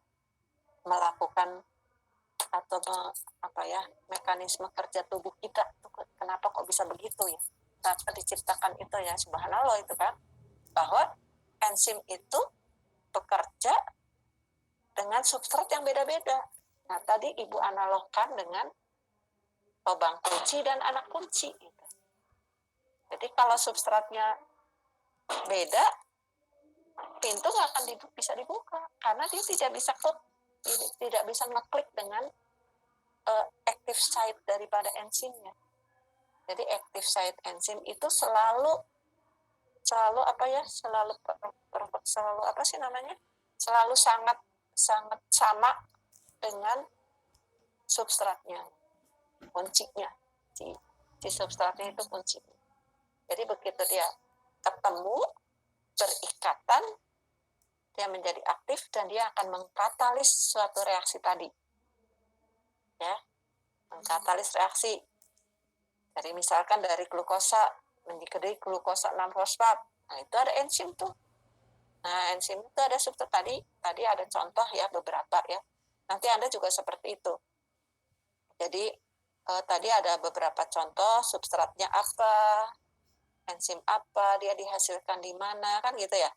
melakukan atau mekanisme kerja tubuh kita. Kenapa kok bisa begitu ya? Kenapa diciptakan itu ya? Subhanallah itu kan, bahwa enzim itu bekerja dengan substrat yang beda-beda. Nah, tadi Ibu analogkan dengan lubang kunci dan anak kunci. Gitu. Jadi kalau substratnya beda, pintu nggak akan bisa dibuka karena dia tidak bisa ngeklik dengan active site daripada enzimnya. Jadi active site enzim itu selalu sangat sama dengan substratnya, kuncinya. Si substratnya itu kuncinya. Jadi begitu dia ketemu, berikatan, dia menjadi aktif dan dia akan mengkatalis suatu reaksi tadi. Ya, mengkatalis reaksi. Dari misalkan dari glukosa menjadi glukosa 6-fosfat. Nah, itu ada enzim tuh. Nah, enzim itu ada substrat tadi ada contoh ya beberapa ya. Nanti Anda juga seperti itu. Jadi tadi ada beberapa contoh substratnya apa, enzim apa, dia dihasilkan di mana, kan gitu ya.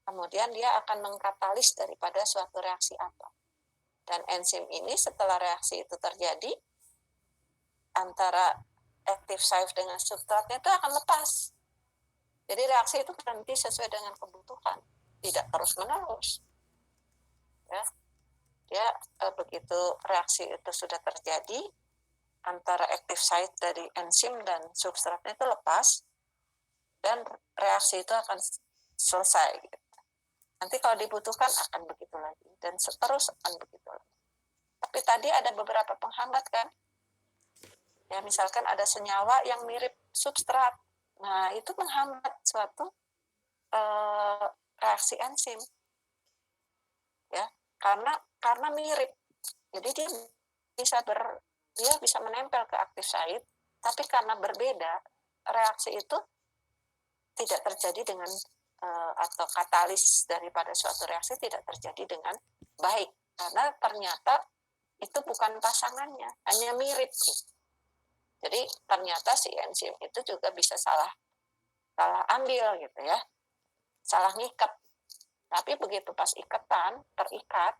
Kemudian dia akan mengkatalis daripada suatu reaksi apa. Dan enzim ini setelah reaksi itu terjadi, antara active site dengan substratnya itu akan lepas. Jadi reaksi itu berhenti sesuai dengan kebutuhan, tidak terus-menerus. Ya. Dia begitu reaksi itu sudah terjadi, antara active site dari enzim dan substratnya itu lepas, dan reaksi itu akan selesai. Gitu. Nanti kalau dibutuhkan akan begitu lagi, dan seterus akan begitu lagi. Tapi tadi ada beberapa penghambat kan? Ya, misalkan ada senyawa yang mirip substrat. Nah, itu menghambat suatu reaksi enzim. Ya, karena mirip. Jadi dia bisa menempel ke active site, tapi karena berbeda, reaksi itu tidak terjadi dengan atau katalis daripada suatu reaksi tidak terjadi dengan baik. Karena ternyata itu bukan pasangannya, hanya mirip. Jadi ternyata si enzim itu juga bisa salah ambil gitu ya, salah ngikat. Tapi begitu pas terikat,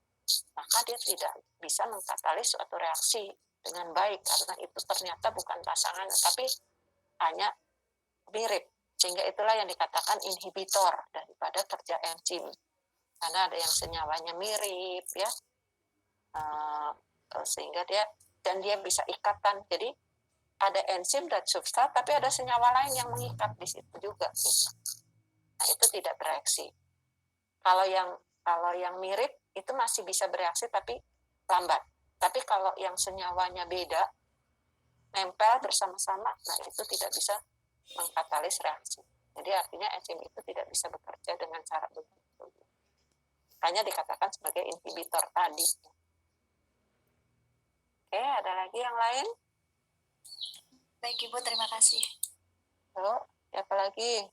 maka dia tidak bisa mengkatalis suatu reaksi dengan baik karena itu ternyata bukan pasangan, tapi hanya mirip. Sehingga itulah yang dikatakan inhibitor daripada kerja enzim. Karena ada yang senyawanya mirip ya, sehingga dia bisa ikatan. Jadi ada enzim dan substrat, tapi ada senyawa lain yang mengikat di situ juga. Nah itu tidak bereaksi. Kalau yang mirip itu masih bisa bereaksi tapi lambat. Tapi kalau yang senyawanya beda, nempel bersama-sama, nah itu tidak bisa mengkatalis reaksi. Jadi artinya enzim itu tidak bisa bekerja dengan cara begitu. Hanya dikatakan sebagai inhibitor tadi. Oke, ada lagi yang lain? Baik Ibu, terima kasih. Lalu, apa lagi?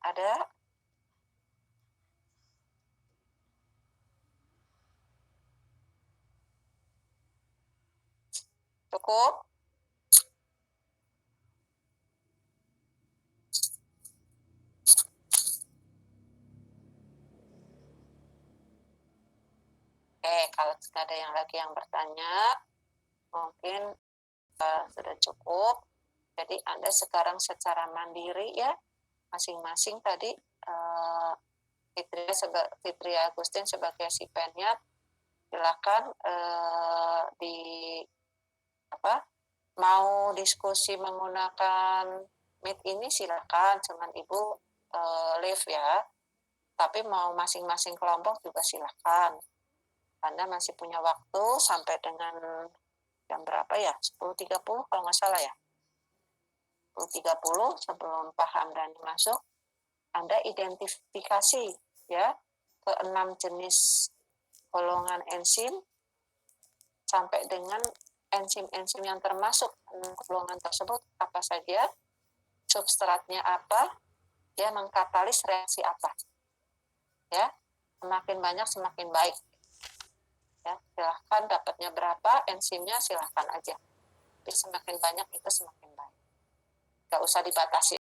Ada? Cukup? Oke, kalau ada yang lagi yang bertanya, mungkin sudah cukup. Jadi Anda sekarang secara mandiri ya, masing-masing tadi Fitri Agustin sebagai si penyat, silakan mau diskusi menggunakan Meet ini silakan, cuman Ibu live ya. Tapi mau masing-masing kelompok juga silakan. Anda masih punya waktu sampai dengan jam berapa ya? 10.30 kalau nggak salah ya. 10.30 sebelum Pak Hamdani masuk, Anda identifikasi ya ke 6 jenis golongan enzim sampai dengan enzim-enzim yang termasuk golongan tersebut apa saja, substratnya apa, dia mengkatalis reaksi apa. Ya, semakin banyak semakin baik. Ya, silahkan dapatnya berapa, enzimnya silahkan aja. Tapi semakin banyak itu semakin baik. Gak usah dibatasi.